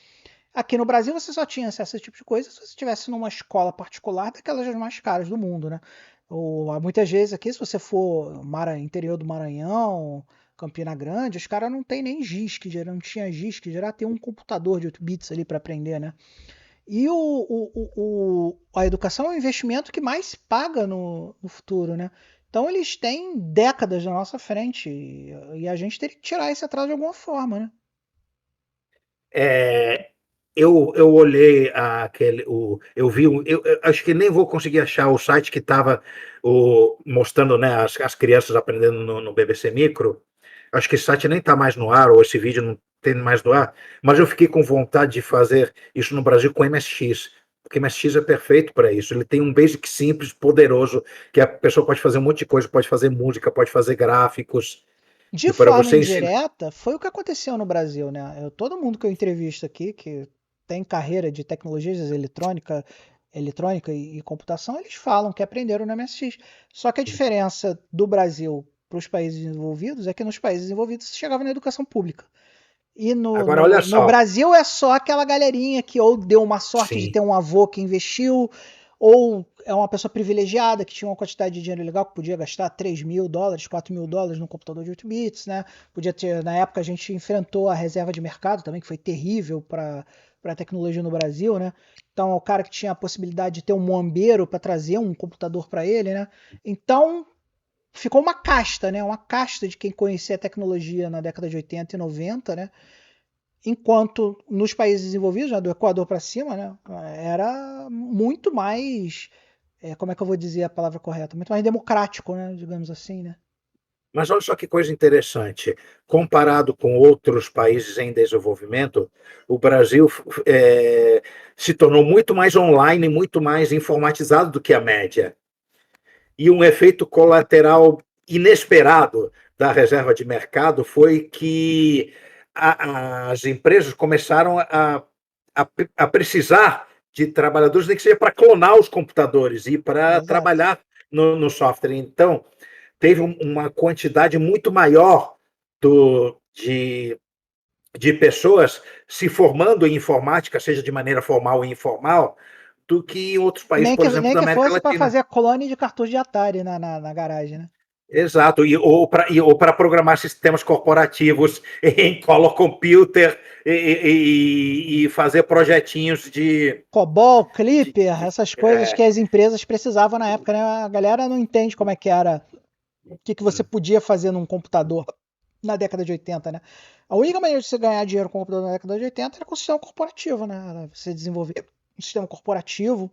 S1: Aqui no Brasil você só tinha acesso a esse tipo de coisa se você estivesse numa escola particular daquelas das mais caras do mundo, né? Ou muitas vezes aqui, se você for interior do Maranhão, Campina Grande, os caras não tem nem giz, que geral não tinha giz, que geral tem um computador de 8 bits ali para aprender, né? E a educação é o investimento que mais paga no futuro, né? Então eles têm décadas na nossa frente e a gente teria que tirar esse atraso de alguma forma, né?
S2: É, eu olhei aquele, eu vi, eu acho que nem vou conseguir achar o site que estava mostrando, né, as crianças aprendendo no BBC Micro. Acho que esse site nem está mais no ar, ou esse vídeo não tem mais no ar, mas eu fiquei com vontade de fazer isso no Brasil com MSX, porque MSX é perfeito para isso. Ele tem um basic simples, poderoso, que a pessoa pode fazer um monte de coisa, pode fazer música, pode fazer gráficos,
S1: De
S2: e para
S1: forma
S2: você ensinar.
S1: indireta, foi o que aconteceu no Brasil, né? Todo mundo que eu entrevisto aqui, que tem carreira de tecnologias eletrônica e computação, eles falam que aprenderam no MSX. Só que a diferença do Brasil para os países desenvolvidos é que nos países desenvolvidos se chegava na educação pública. E
S2: Agora, olha
S1: no
S2: só,
S1: Brasil é só aquela galerinha que ou deu uma sorte de
S2: sim.
S1: ter um avô que investiu, ou é uma pessoa privilegiada que tinha uma quantidade de dinheiro legal que podia gastar US$ 3.000, US$ 4.000 num computador de 8 bits, né? Podia ter, na época a gente enfrentou a reserva de mercado também, que foi terrível para a tecnologia no Brasil, né? Então, é o cara que tinha a possibilidade de ter um muambeiro para trazer um computador para ele, né? Então, ficou uma casta, né? Uma casta de quem conhecia a tecnologia na década de 80 e 90, né? Enquanto nos países desenvolvidos, né, do Equador para cima, né, era muito mais, como é que eu vou dizer a palavra correta? Muito mais democrático, né, digamos assim, né?
S2: Mas olha só que coisa interessante. Comparado com outros países em desenvolvimento, o Brasil se tornou muito mais online, muito mais informatizado do que a média. E um efeito colateral inesperado da reserva de mercado foi que as empresas começaram a precisar de trabalhadores, nem que seja para clonar os computadores e para
S1: Exato.
S2: trabalhar no software. Então, teve uma quantidade muito maior do, de pessoas se formando em informática, seja de maneira formal ou informal, do que em outros países, por exemplo,
S1: Nem
S2: da
S1: que
S2: América
S1: fosse para
S2: Latina.
S1: fazer clone de cartucho de Atari na garagem, né?
S2: Exato, ou para programar sistemas corporativos em Color Computer e fazer projetinhos
S1: COBOL,
S2: de,
S1: Clipper,
S2: de
S1: essas coisas que as empresas precisavam na época, né? A galera não entende como é que era, o que você podia fazer num computador na década de 80, né? A única maneira de você ganhar dinheiro com o computador na década de 80 era com o sistema corporativo, né? Era você desenvolver um sistema corporativo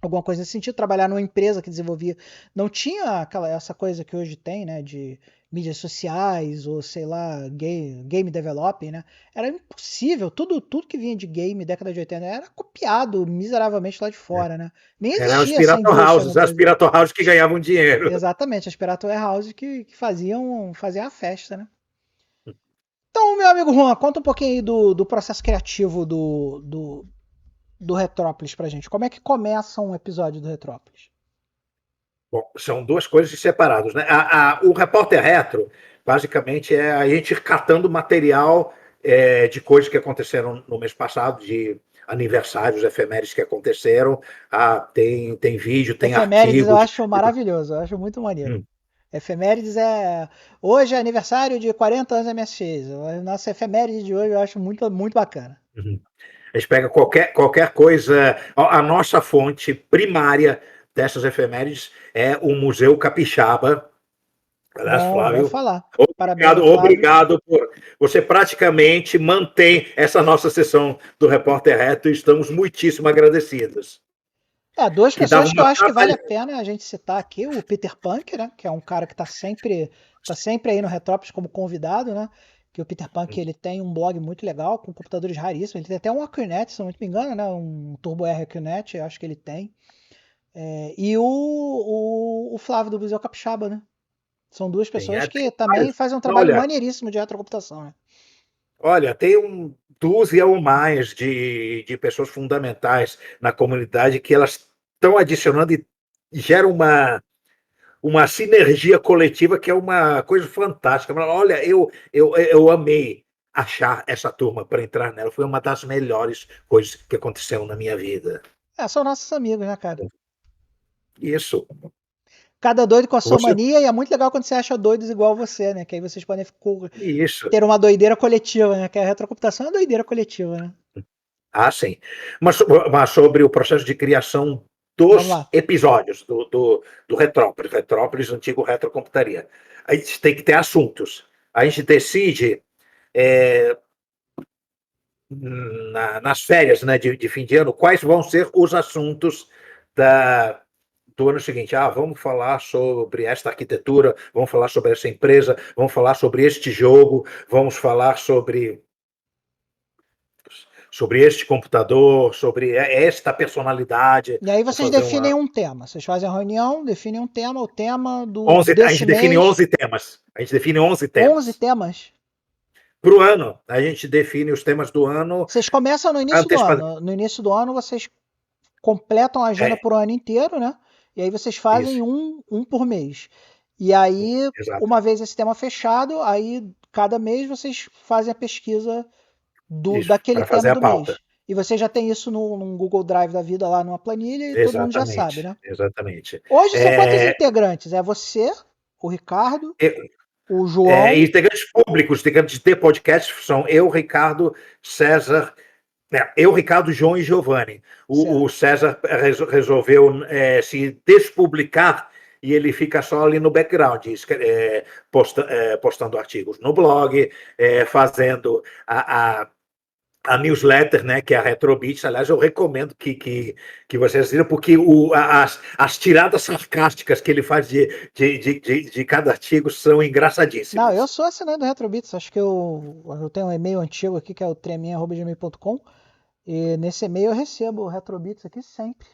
S1: alguma coisa nesse sentido, trabalhar numa empresa que desenvolvia. Não tinha essa coisa que hoje tem, né? De mídias sociais ou sei lá, game developing, né? Era impossível. Tudo que vinha de game década de 80 era copiado miseravelmente lá de fora, né? Nem
S2: Eram
S1: existia essa indústria no
S2: As
S1: Brasil.
S2: Pirata House que ganhavam dinheiro.
S1: Exatamente, as Pirata Warehouse que faziam a festa, né? Então, meu amigo Juan, conta um pouquinho aí do processo criativo do Retrópolis pra gente. Como é que começa um episódio do Retrópolis?
S2: Bom, são duas coisas separadas, né? O repórter retro, basicamente, é a gente catando material de coisas que aconteceram no mês passado, de aniversários, efemérides que aconteceram. Tem vídeo, tem
S1: Efemérides eu
S2: artigos.
S1: acho maravilhoso, eu acho muito maneiro.
S2: Hum,
S1: Efemérides é. Hoje é aniversário de 40 anos da MSX. Nossa efeméride de hoje eu acho muito, muito bacana.
S2: uhum. A gente pega qualquer coisa. A nossa fonte primária dessas efemérides é o Museu Capixaba. Aliás,
S1: Bom
S2: Flávio,
S1: falar. Parabéns ao Flávio.
S2: obrigado por. Você praticamente mantém essa nossa sessão do Repórter Reto e estamos muitíssimo agradecidos.
S1: Duas
S2: Que dava
S1: pessoas que eu
S2: uma
S1: acho que vale
S2: trabalho.
S1: a pena a gente citar aqui, o Peter Punk, né? Que é um cara que tá sempre aí no Retrópolis como convidado, né? Que o Peter Punk ele tem um blog muito legal com computadores raríssimos. Ele tem até um Acronet, se não me engano, né? Um Turbo R Acronet, eu acho que ele tem. E o Flávio do Museu Capixaba, né? São duas pessoas
S2: Tem
S1: que também
S2: vários.
S1: fazem um trabalho
S2: Olha,
S1: maneiríssimo de retrocomputação, né?
S2: olha, tem dúzia ou mais de pessoas fundamentais na comunidade que elas estão adicionando e geram uma sinergia coletiva que é uma coisa fantástica. Olha, eu amei achar essa turma para entrar nela. Foi uma das melhores coisas que aconteceram na minha vida.
S1: São nossos amigos, né, cara?
S2: Isso.
S1: Cada doido com a sua
S2: Você,
S1: mania, e é muito legal quando você acha doidos igual você, né? Que aí vocês podem
S2: isso.
S1: ter uma doideira coletiva, né? Que a retrocomputação é uma doideira coletiva, né?
S2: Ah, sim. Mas sobre o processo de criação
S1: Vamos
S2: dos
S1: lá.
S2: episódios do Retrópolis, antigo Retrocomputaria. A gente tem que ter assuntos. A gente decide é, nas férias, né, de fim de ano, quais vão ser os assuntos do ano seguinte. Vamos falar sobre esta arquitetura, vamos falar sobre essa empresa, vamos falar sobre este jogo, vamos falar sobre este computador, sobre esta personalidade.
S1: E aí
S2: Vamos
S1: vocês
S2: fazer
S1: definem um tema. Vocês fazem a reunião, definem um tema, o tema
S2: 11, a
S1: desse
S2: gente define
S1: mês.
S2: 11 temas. A gente define 11
S1: 11
S2: temas.
S1: temas.
S2: Para o ano, a gente define os temas do ano
S1: Vocês começam no início do
S2: antecipadamente.
S1: ano. No início do ano vocês completam a agenda
S2: É,
S1: por ano inteiro, né? E aí vocês fazem
S2: isso.
S1: um por mês. E aí,
S2: Exato.
S1: uma vez esse tema fechado, aí cada mês vocês fazem a pesquisa
S2: Isso.
S1: daquele
S2: Para fazer
S1: tema
S2: a
S1: do mês.
S2: pauta.
S1: E você já tem isso num Google Drive da vida lá numa planilha e todo mundo já sabe,
S2: Exatamente.
S1: né?
S2: Exatamente.
S1: Hoje são quantos
S2: É,
S1: integrantes? É você, o Ricardo,
S2: é,
S1: o João.
S2: integrantes públicos, integrantes de podcast, são eu, Ricardo, César. Eu, Ricardo, João e Giovanni. O
S1: Certo.
S2: César resolveu se despublicar e ele fica só ali no background, postando artigos no blog, fazendo a newsletter, né, que é a Retrobits. Aliás, eu recomendo que vocês assistam, porque as tiradas sarcásticas que ele faz de cada artigo são
S1: Não, eu
S2: engraçadíssimas.
S1: sou assinante do RetroBits. Acho que eu tenho um e-mail antigo aqui que é o treminha@gmail.com. E nesse e-mail eu recebo o RetroBits aqui sempre.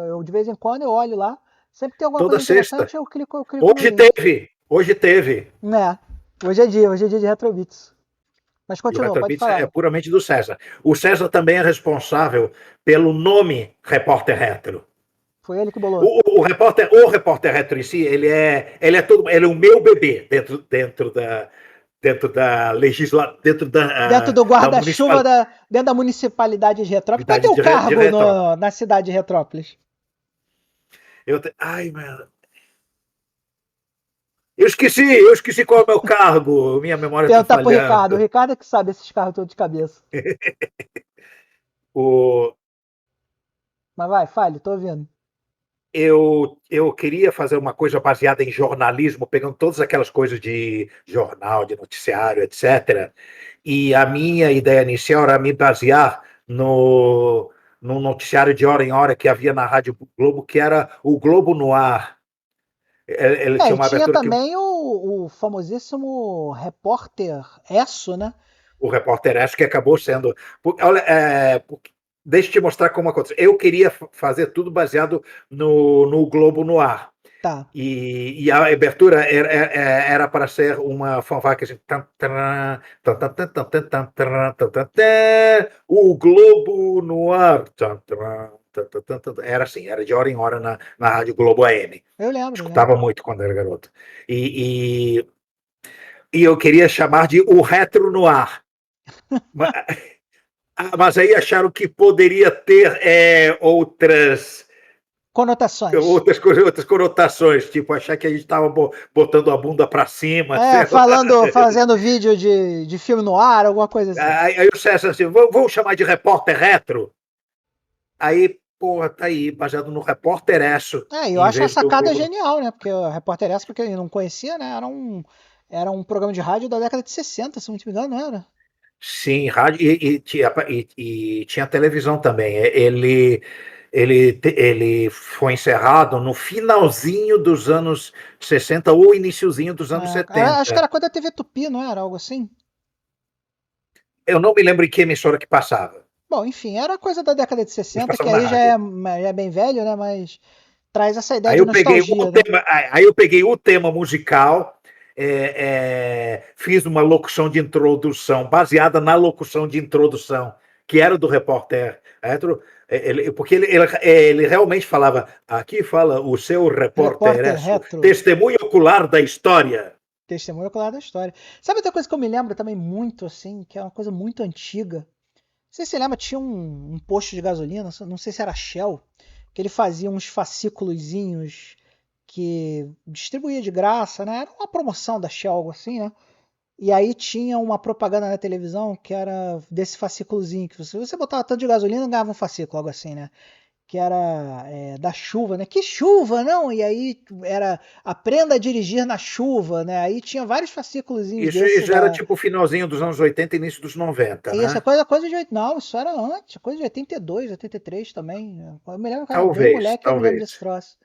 S1: Eu de vez em quando eu olho lá. Sempre tem alguma
S2: Toda
S1: coisa
S2: sexta.
S1: interessante, eu clico no link.
S2: Hoje teve.
S1: Hoje é dia de RetroBits. Mas
S2: E o
S1: continua, pode
S2: Retrobits é
S1: falar.
S2: puramente do César. O César também é responsável pelo nome Repórter Retro.
S1: Foi ele que bolou.
S2: O repórter retro em si, ele é o meu bebê
S1: Dentro do
S2: da
S1: guarda-chuva, dentro da municipalidade de Retrópolis. Qual é
S2: municipalidade
S1: teu
S2: de
S1: cargo
S2: Retrópolis.
S1: na cidade de Retrópolis?
S2: Ai, mano. Eu esqueci qual é o meu cargo. Minha memória está
S1: Perguntar pro Ricardo. O
S2: falhando.
S1: Ricardo é que sabe esses carros todos de cabeça.
S2: O,
S1: Mas vai, fale, tô ouvindo.
S2: eu queria fazer uma coisa baseada em jornalismo, pegando todas aquelas coisas de jornal, de noticiário, etc. E a minha ideia inicial era me basear num noticiário de hora em hora que havia na Rádio Globo, que era o Globo no Ar. Ele
S1: É,
S2: tinha
S1: e
S2: uma
S1: tinha
S2: abertura que
S1: também o famosíssimo repórter Esso, né?
S2: o repórter acho que acabou sendo. Olha, deixa eu te mostrar como aconteceu. Eu queria fazer tudo baseado no Globo no Ar.
S1: Tá.
S2: E a abertura era para ser uma fanfarra assim, o Globo no ar. Era assim, era de hora em hora na Rádio Globo AM.
S1: Eu lembro, eu lembro.
S2: Escutava muito quando era garoto. E eu queria chamar de o Retro no Ar. Mas aí acharam que poderia ter
S1: Conotações.
S2: outras conotações, tipo achar que a gente estava botando a bunda para cima,
S1: É,
S2: sei lá.
S1: fazendo vídeo de filme no ar, alguma coisa assim.
S2: Aí o César assim, vamos chamar de repórter retro? Aí, porra, tá aí, baseado no repórter Esso,
S1: É, e eu
S2: em
S1: acho a
S2: vez do
S1: sacada
S2: Globo.
S1: genial, né? Porque o Repórter Essa, porque eu não conhecia, né? Era um programa de rádio da década de 60, se não me engano, não era?
S2: Sim, rádio e tinha televisão também. Ele foi encerrado no finalzinho dos anos 60 ou iniciozinho dos anos
S1: Acho que
S2: 70.
S1: era coisa da TV Tupi, não era? Algo assim?
S2: Eu não me lembro em que emissora que passava,
S1: Bom, enfim, era coisa da década de
S2: mas
S1: 60, que
S2: passava na
S1: aí
S2: rádio.
S1: já é bem velho, né? Mas traz essa ideia
S2: Aí
S1: de
S2: eu peguei
S1: nostalgia, né?
S2: o tema musical, fiz uma locução de introdução baseada na locução de introdução que era do repórter Retro, porque ele realmente falava: aqui fala o seu repórter
S1: Repórter
S2: Esso,
S1: Retro,
S2: testemunho ocular da história.
S1: testemunho ocular da história. Sabe outra coisa que eu me lembro também muito, assim, que é uma coisa muito antiga? Não sei se você lembra, tinha um posto de gasolina, não sei se era Shell, que ele fazia uns fascículozinhos que distribuía de graça, né? Era uma promoção da Shell, algo assim, né? E aí tinha uma propaganda na televisão que era desse fascículozinho, que você botava tanto de gasolina, ganhava um fascículo, algo assim, né? Que era da chuva, né? Que chuva, não? E aí era aprenda a dirigir na chuva, né? Aí tinha vários fascículozinhos
S2: Isso
S1: desse
S2: já era
S1: da.
S2: tipo o finalzinho dos anos 80 e início dos 90,
S1: Isso é
S2: né?
S1: coisa de. Não, isso era antes, coisa de 82, 83 também. Eu me lembro que eu era bem
S2: Talvez,
S1: moleque, eu me lembro desse
S2: talvez.
S1: troço.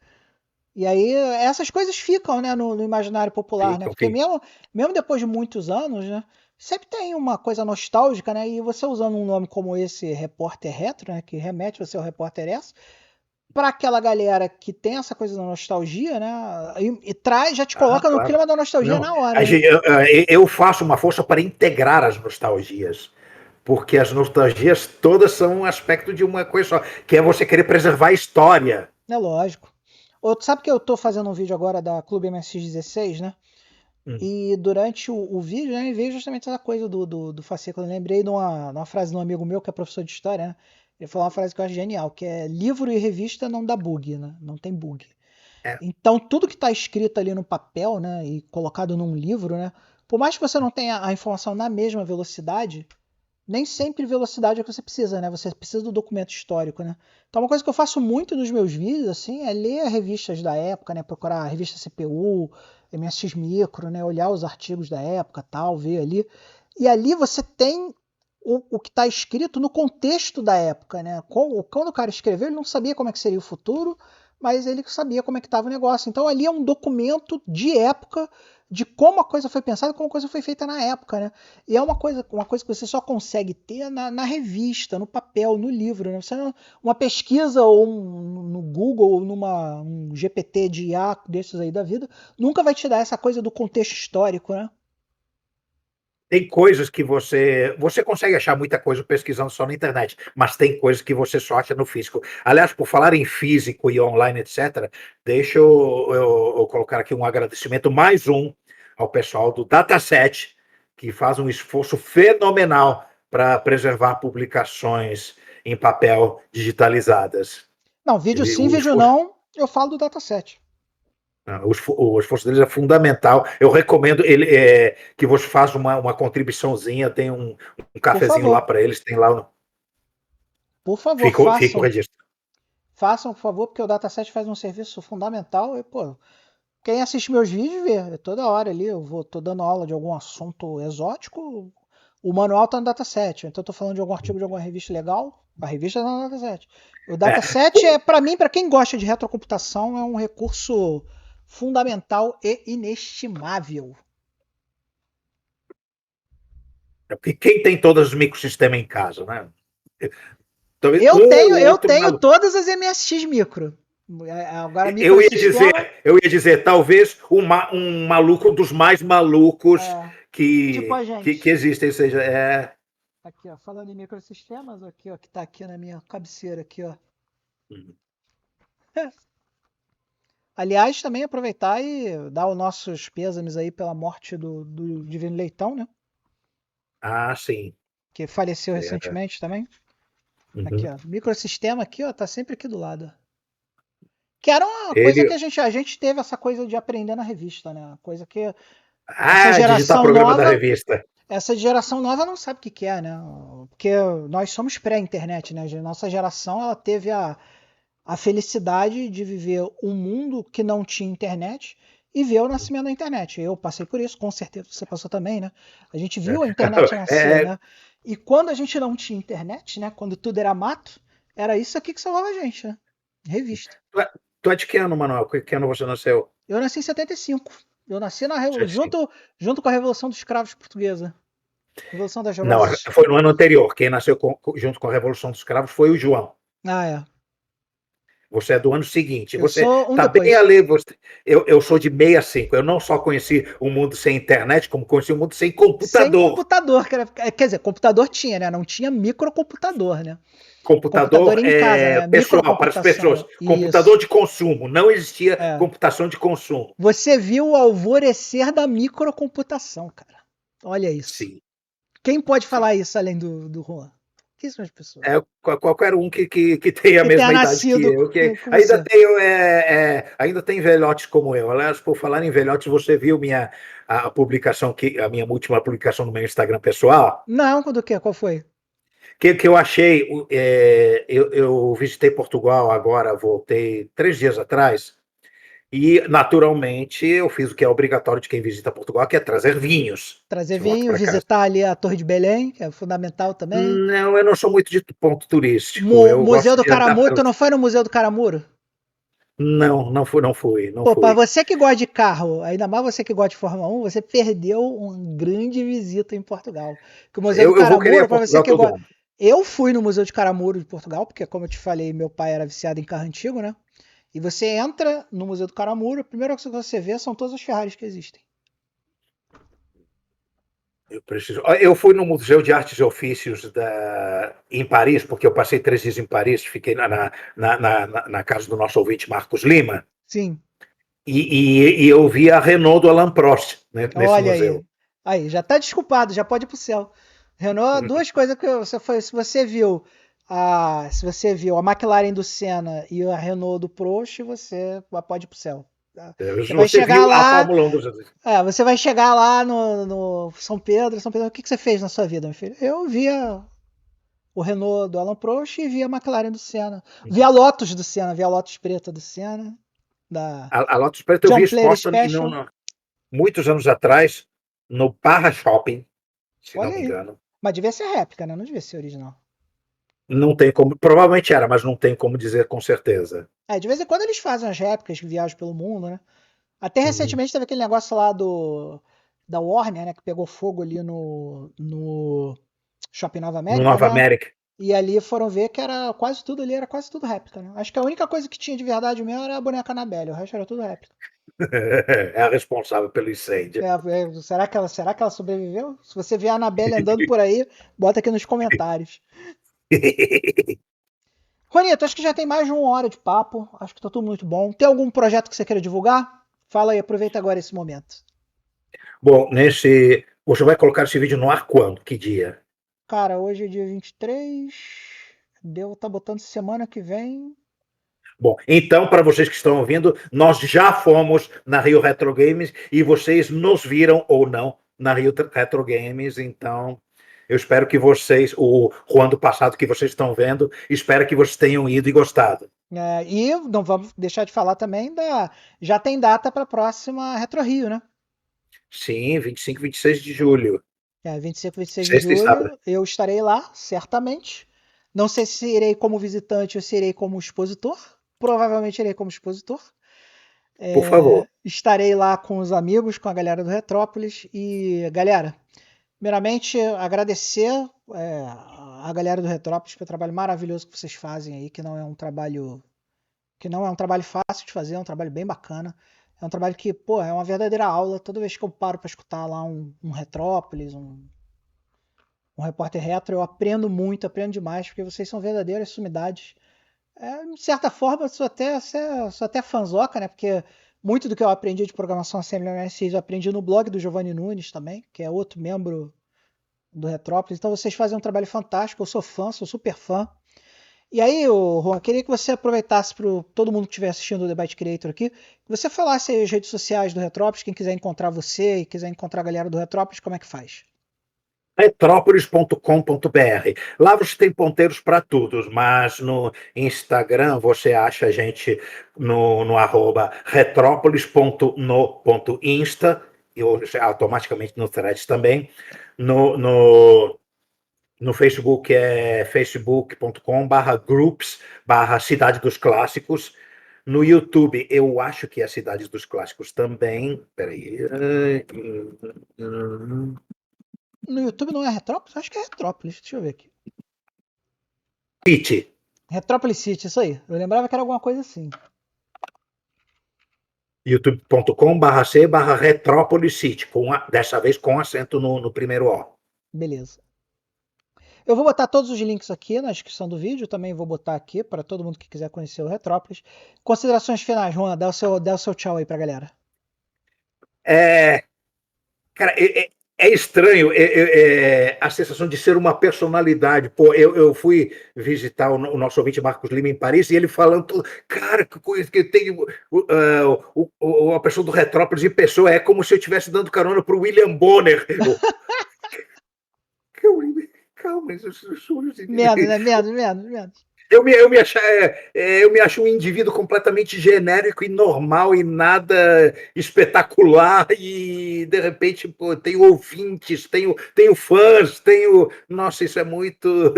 S1: E aí essas coisas ficam, né, no imaginário popular, né?
S2: Ficam,
S1: Porque
S2: ficam.
S1: mesmo depois de muitos anos, né, sempre tem uma coisa nostálgica, né? E você usando um nome como esse, repórter retro, né, que remete você ao repórter essa, para aquela galera que tem essa coisa da nostalgia, né? E traz, já te
S2: Ah,
S1: coloca no
S2: claro.
S1: clima da nostalgia
S2: Não,
S1: na hora, né?
S2: eu faço uma força para integrar as nostalgias, porque as nostalgias todas são um aspecto de uma coisa só, que é você querer preservar a história.
S1: É lógico. Sabe que eu tô fazendo um vídeo agora da Clube MSX16, né?
S2: Hum.
S1: E durante o vídeo, né, veio justamente essa coisa do fascículo. Eu lembrei de uma frase de um amigo meu que é professor de história, né? Ele falou uma frase que eu acho genial, que é livro e revista não dá bug, né? Não tem bug.
S2: É,
S1: Então tudo que está escrito ali no papel, né, e colocado num livro, né, por mais que você não tenha a informação na mesma velocidade, nem sempre velocidade é o que você precisa, né? Você precisa do documento histórico, né? Então uma coisa que eu faço muito nos meus vídeos, assim, é ler revistas da época, né? Procurar a revista CPU, MSX Micro, né? Olhar os artigos da época, tal, ver ali. E ali você tem o que está escrito no contexto da época, né? Quando o cara escreveu, ele não sabia como é que seria o futuro, mas ele sabia como é que estava o negócio. Então ali é um documento de época de como a coisa foi pensada, como a coisa foi feita na época, né? E é uma coisa que você só consegue ter na revista, no papel, no livro, né? Uma pesquisa ou no Google ou um GPT de IA desses aí da vida nunca vai te dar essa coisa do contexto histórico, né?
S2: tem coisas que você consegue achar muita coisa pesquisando só na internet, mas tem coisas que você só acha no físico. Aliás, por falar em físico e online, etc., deixa eu colocar aqui um agradecimento, mais um, ao pessoal do Dataset, que faz um esforço fenomenal para preservar publicações em papel digitalizadas.
S1: Não, vídeo sim,
S2: O
S1: vídeo
S2: esforço,
S1: não, eu falo do dataset.
S2: o esforço deles é fundamental. Eu recomendo que você faça uma contribuiçãozinha, tem um
S1: Por
S2: cafezinho lá
S1: favor,
S2: para eles, tem lá.
S1: por favor,
S2: Fica o
S1: façam.
S2: registro.
S1: Façam, por favor, porque o dataset faz um serviço fundamental. E, pô, quem assiste meus vídeos vê. Toda hora ali tô dando aula de algum assunto exótico. O manual tá no dataset. Então eu tô falando de algum artigo de alguma revista legal, a revista tá no dataset. O
S2: É,
S1: dataset é, para mim, para quem gosta de retrocomputação, é um recurso fundamental e inestimável.
S2: porque quem tem todos os microsistemas em casa, né? Talvez
S1: Eu
S2: um
S1: tenho,
S2: ou
S1: eu
S2: outro
S1: tenho
S2: maluco.
S1: todas as MSX micro. Agora
S2: Eu ia
S1: microsistema,
S2: dizer, eu ia dizer, talvez um maluco dos mais malucos
S1: é, tipo a
S2: que
S1: gente.
S2: existem, ou seja,
S1: Aqui, ó, falando em microsistemas, aqui, ó, que tá aqui na minha cabeceira aqui, ó. Aliás, também aproveitar e dar os nossos pêsames aí pela morte do Divino Leitão, né?
S2: sim.
S1: Que faleceu
S2: É,
S1: recentemente também. Aqui,
S2: uhum.
S1: ó. Microsistema aqui, ó, tá sempre aqui do lado. Que era uma coisa que
S2: Ele,
S1: a gente teve essa coisa de aprender na revista, né? Coisa que essa
S2: digitar
S1: geração
S2: programa da
S1: nova,
S2: revista.
S1: essa geração nova não sabe o que que é, né? Porque nós somos pré-internet, né? Nossa geração, ela teve a felicidade de viver um mundo que não tinha internet e ver o nascimento da internet. Eu passei por isso, com certeza você passou também, né? A gente viu a internet nascer,
S2: É,
S1: né? E quando a gente não tinha internet, né? Quando tudo era mato, era isso aqui que salvava a gente, né? Revista.
S2: tu é de que ano, Manuel? Que ano você nasceu?
S1: Eu nasci em 75. Eu nasci junto com a Revolução dos Escravos Portuguesa. Revolução das
S2: Não,
S1: Rosas.
S2: foi no ano anterior. Quem nasceu junto com a Revolução dos Cravos foi o João.
S1: Ah, é.
S2: Você é do ano seguinte.
S1: Eu
S2: Você
S1: sou um
S2: está bem
S1: depois.
S2: ali. Eu sou de 65. Eu não só conheci o mundo sem internet, como conheci o mundo sem
S1: Sem
S2: computador.
S1: computador, quer dizer, computador tinha, né? Não tinha microcomputador, né? Computador
S2: Computador
S1: em casa, né?
S2: pessoal, para as
S1: Microcomputação,
S2: pessoas.
S1: né?
S2: Computador
S1: Isso.
S2: de consumo. Não existia
S1: É.
S2: computação de consumo.
S1: Você viu o alvorecer da microcomputação, cara. Olha isso.
S2: Sim,
S1: Quem pode
S2: sim.
S1: falar isso além do Juan? Quem são as pessoas?
S2: Qualquer um que tenha a
S1: Que tenha
S2: mesma idade que
S1: nascido
S2: eu, que
S1: com
S2: ainda
S1: você.
S2: tenho, ainda tem velhotes como eu. Aliás, por falar em velhotes, você viu a publicação, a minha última publicação no meu Instagram pessoal?
S1: Não, do que? Qual foi?
S2: Que eu achei, eu visitei Portugal agora, voltei 3 dias atrás, e naturalmente eu fiz o que é obrigatório de quem visita Portugal, que é trazer vinhos
S1: Trazer
S2: de volta
S1: vinho,
S2: para casa.
S1: visitar ali a Torre de Belém, que é fundamental também.
S2: Não, eu não sou muito de ponto turístico, eu
S1: Museu
S2: gosto
S1: do
S2: de andar
S1: Caramuru, tu
S2: pelos.
S1: não foi no Museu do Caramuro?
S2: Não, não fui, não fui, não
S1: Pô, pra
S2: fui.
S1: você que gosta de carro, ainda mais você que gosta de Fórmula 1, você perdeu uma grande visita em Portugal. Que o Museu do
S2: Eu vou querer a
S1: Caramuro, para você
S2: Portugal
S1: que
S2: todo
S1: gosta.
S2: ano.
S1: Eu fui no Museu de Caramuro de Portugal, porque, como eu te falei, meu pai era viciado em carro antigo, né? E você entra no Museu do Caramuro, a primeira coisa que você vê são todas as Ferraris que existem.
S2: Eu preciso. Eu fui no Museu de Artes e Ofícios em Paris, porque eu passei 3 dias em Paris, fiquei na casa do nosso ouvinte Marcos Lima,
S1: Sim,
S2: e eu vi a Renault do Alain Prost, né, nesse
S1: olha aí.
S2: museu.
S1: Aí, já tá desculpado, já pode ir pro céu. Renault, duas coisas que você foi, se você viu a McLaren do Senna e a Renault do Prost, você pode ir pro céu. Tá? Você vai
S2: Você
S1: chegar
S2: viu a
S1: lá,
S2: Fórmula 1 dos anos.
S1: você vai chegar lá no São Pedro, o que você fez na sua vida, meu filho? Eu via o Renault do Alan Prost e via a McLaren do Senna. Via a Lotus do Senna, via a Lotus preta do Senna, da
S2: A Lotus Preta eu vi
S1: John Player
S2: exposta
S1: Special.
S2: muitos anos atrás no Parra Shopping, se não
S1: Olha
S2: me
S1: aí.
S2: engano.
S1: Mas devia ser réplica, né? Não devia ser original.
S2: Não tem como, provavelmente era, mas não tem como dizer com certeza.
S1: De vez em quando eles fazem as réplicas que viajam pelo mundo, né? Até
S2: Uhum.
S1: recentemente teve aquele negócio lá da Warner, né? Que pegou fogo ali no Shopping Nova
S2: No
S1: América,
S2: Nova
S1: né?
S2: América.
S1: E ali foram ver que era quase tudo ali, era quase tudo réplica, né? Acho que a única coisa que tinha de verdade mesmo era a boneca Annabelle, o resto era tudo réplica.
S2: É a responsável pelo incêndio.
S1: Será que ela sobreviveu? Se você vê a Annabelle andando por aí, bota aqui nos comentários. Juanito, acho que já tem mais de 1 hora de papo. Acho que tá tudo muito bom. Tem algum projeto que você queira divulgar? Fala aí, aproveita agora esse momento.
S2: Bom, você vai colocar esse vídeo no ar quando? Que dia?
S1: Cara, hoje é dia 23. Devo tá botando semana que vem.
S2: Bom, então, para vocês que estão ouvindo, nós já fomos na Rio Retro Games e vocês nos viram ou não na Rio Retro Games, então eu espero que vocês, o Juan do passado que vocês estão vendo, espero que vocês tenham ido e gostado.
S1: E não vamos deixar de falar também já tem data para a próxima Retro Rio, né?
S2: Sim, 25 e 26 de julho.
S1: 25 e 26 de
S2: Sexta e sábado.
S1: julho, eu estarei lá, certamente. Não sei se irei como visitante ou se irei como expositor. Provavelmente irei como expositor.
S2: Por favor.
S1: Estarei lá com os amigos, com a galera do Retrópolis. E, galera, primeiramente, agradecer a galera do Retrópolis pelo trabalho maravilhoso que vocês fazem aí, que não é um trabalho fácil de fazer, é um trabalho bem bacana. É um trabalho que, pô, é uma verdadeira aula. Toda vez que eu paro para escutar lá um Retrópolis, um repórter retro, eu aprendo muito, aprendo demais, porque vocês são verdadeiras sumidades. De certa forma, sou até fanzoca, né? Porque muito do que eu aprendi de programação Assembly MSX eu aprendi no blog do Giovanni Nunes também, que é outro membro do Retrópolis. Então vocês fazem um trabalho fantástico, eu sou fã, sou super fã. E aí, Juan, queria que você aproveitasse para todo mundo que estiver assistindo o Debate Creator aqui, que você falasse aí as redes sociais do Retrópolis, quem quiser encontrar você e quiser encontrar a galera do Retrópolis, como é que faz?
S2: Retrópolis.com.br. Lá você tem ponteiros para tudo, mas no Instagram você acha a gente no arroba retrópolis.no.insta e hoje automaticamente no Threads também. No Facebook é facebook.com/groups/Cidade dos Clássicos. No YouTube, eu acho que é Cidade dos Clássicos também. Peraí.
S1: No YouTube não é Retrópolis? Acho que é Retrópolis, deixa eu ver aqui.
S2: City.
S1: Retrópolis City, isso aí. Eu lembrava que era alguma coisa assim.
S2: youtube.com/c/Retrópolis City, dessa vez com acento no primeiro O.
S1: Beleza. Eu vou botar todos os links aqui na descrição do vídeo, também vou botar aqui para todo mundo que quiser conhecer o Retrópolis. Considerações finais, Juan, dá o seu tchau aí pra galera.
S2: Cara, é estranho a sensação de ser uma personalidade. Pô, eu fui visitar o nosso ouvinte Marcos Lima em Paris e ele falando, cara, que coisa que tem a pessoa do Retrópolis em pessoa, é como se eu estivesse dando carona para o William Bonner. Calma,
S1: Menos, né? Menos.
S2: Eu me acho um indivíduo completamente genérico e normal e nada espetacular e de repente pô, tenho ouvintes, tenho fãs, tenho... Nossa, isso é muito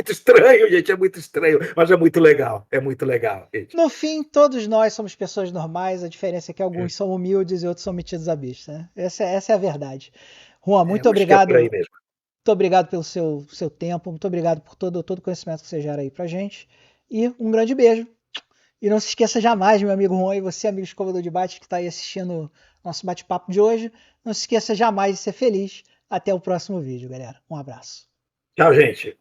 S2: estranho, gente, é muito estranho, mas é muito legal, gente.
S1: No fim, todos nós somos pessoas normais, a diferença é que alguns são humildes e outros são metidos a bicho, né? Essa é a verdade. Juan, muito obrigado.
S2: É por aí mesmo.
S1: Muito obrigado pelo seu tempo, muito obrigado por todo o conhecimento que você gera aí pra gente. E um grande beijo. E não se esqueça jamais, meu amigo Juan, e você, amigo escovador de bate, que está aí assistindo nosso bate-papo de hoje, não se esqueça jamais de ser feliz. Até o próximo vídeo, galera. Um abraço.
S2: Tchau, gente.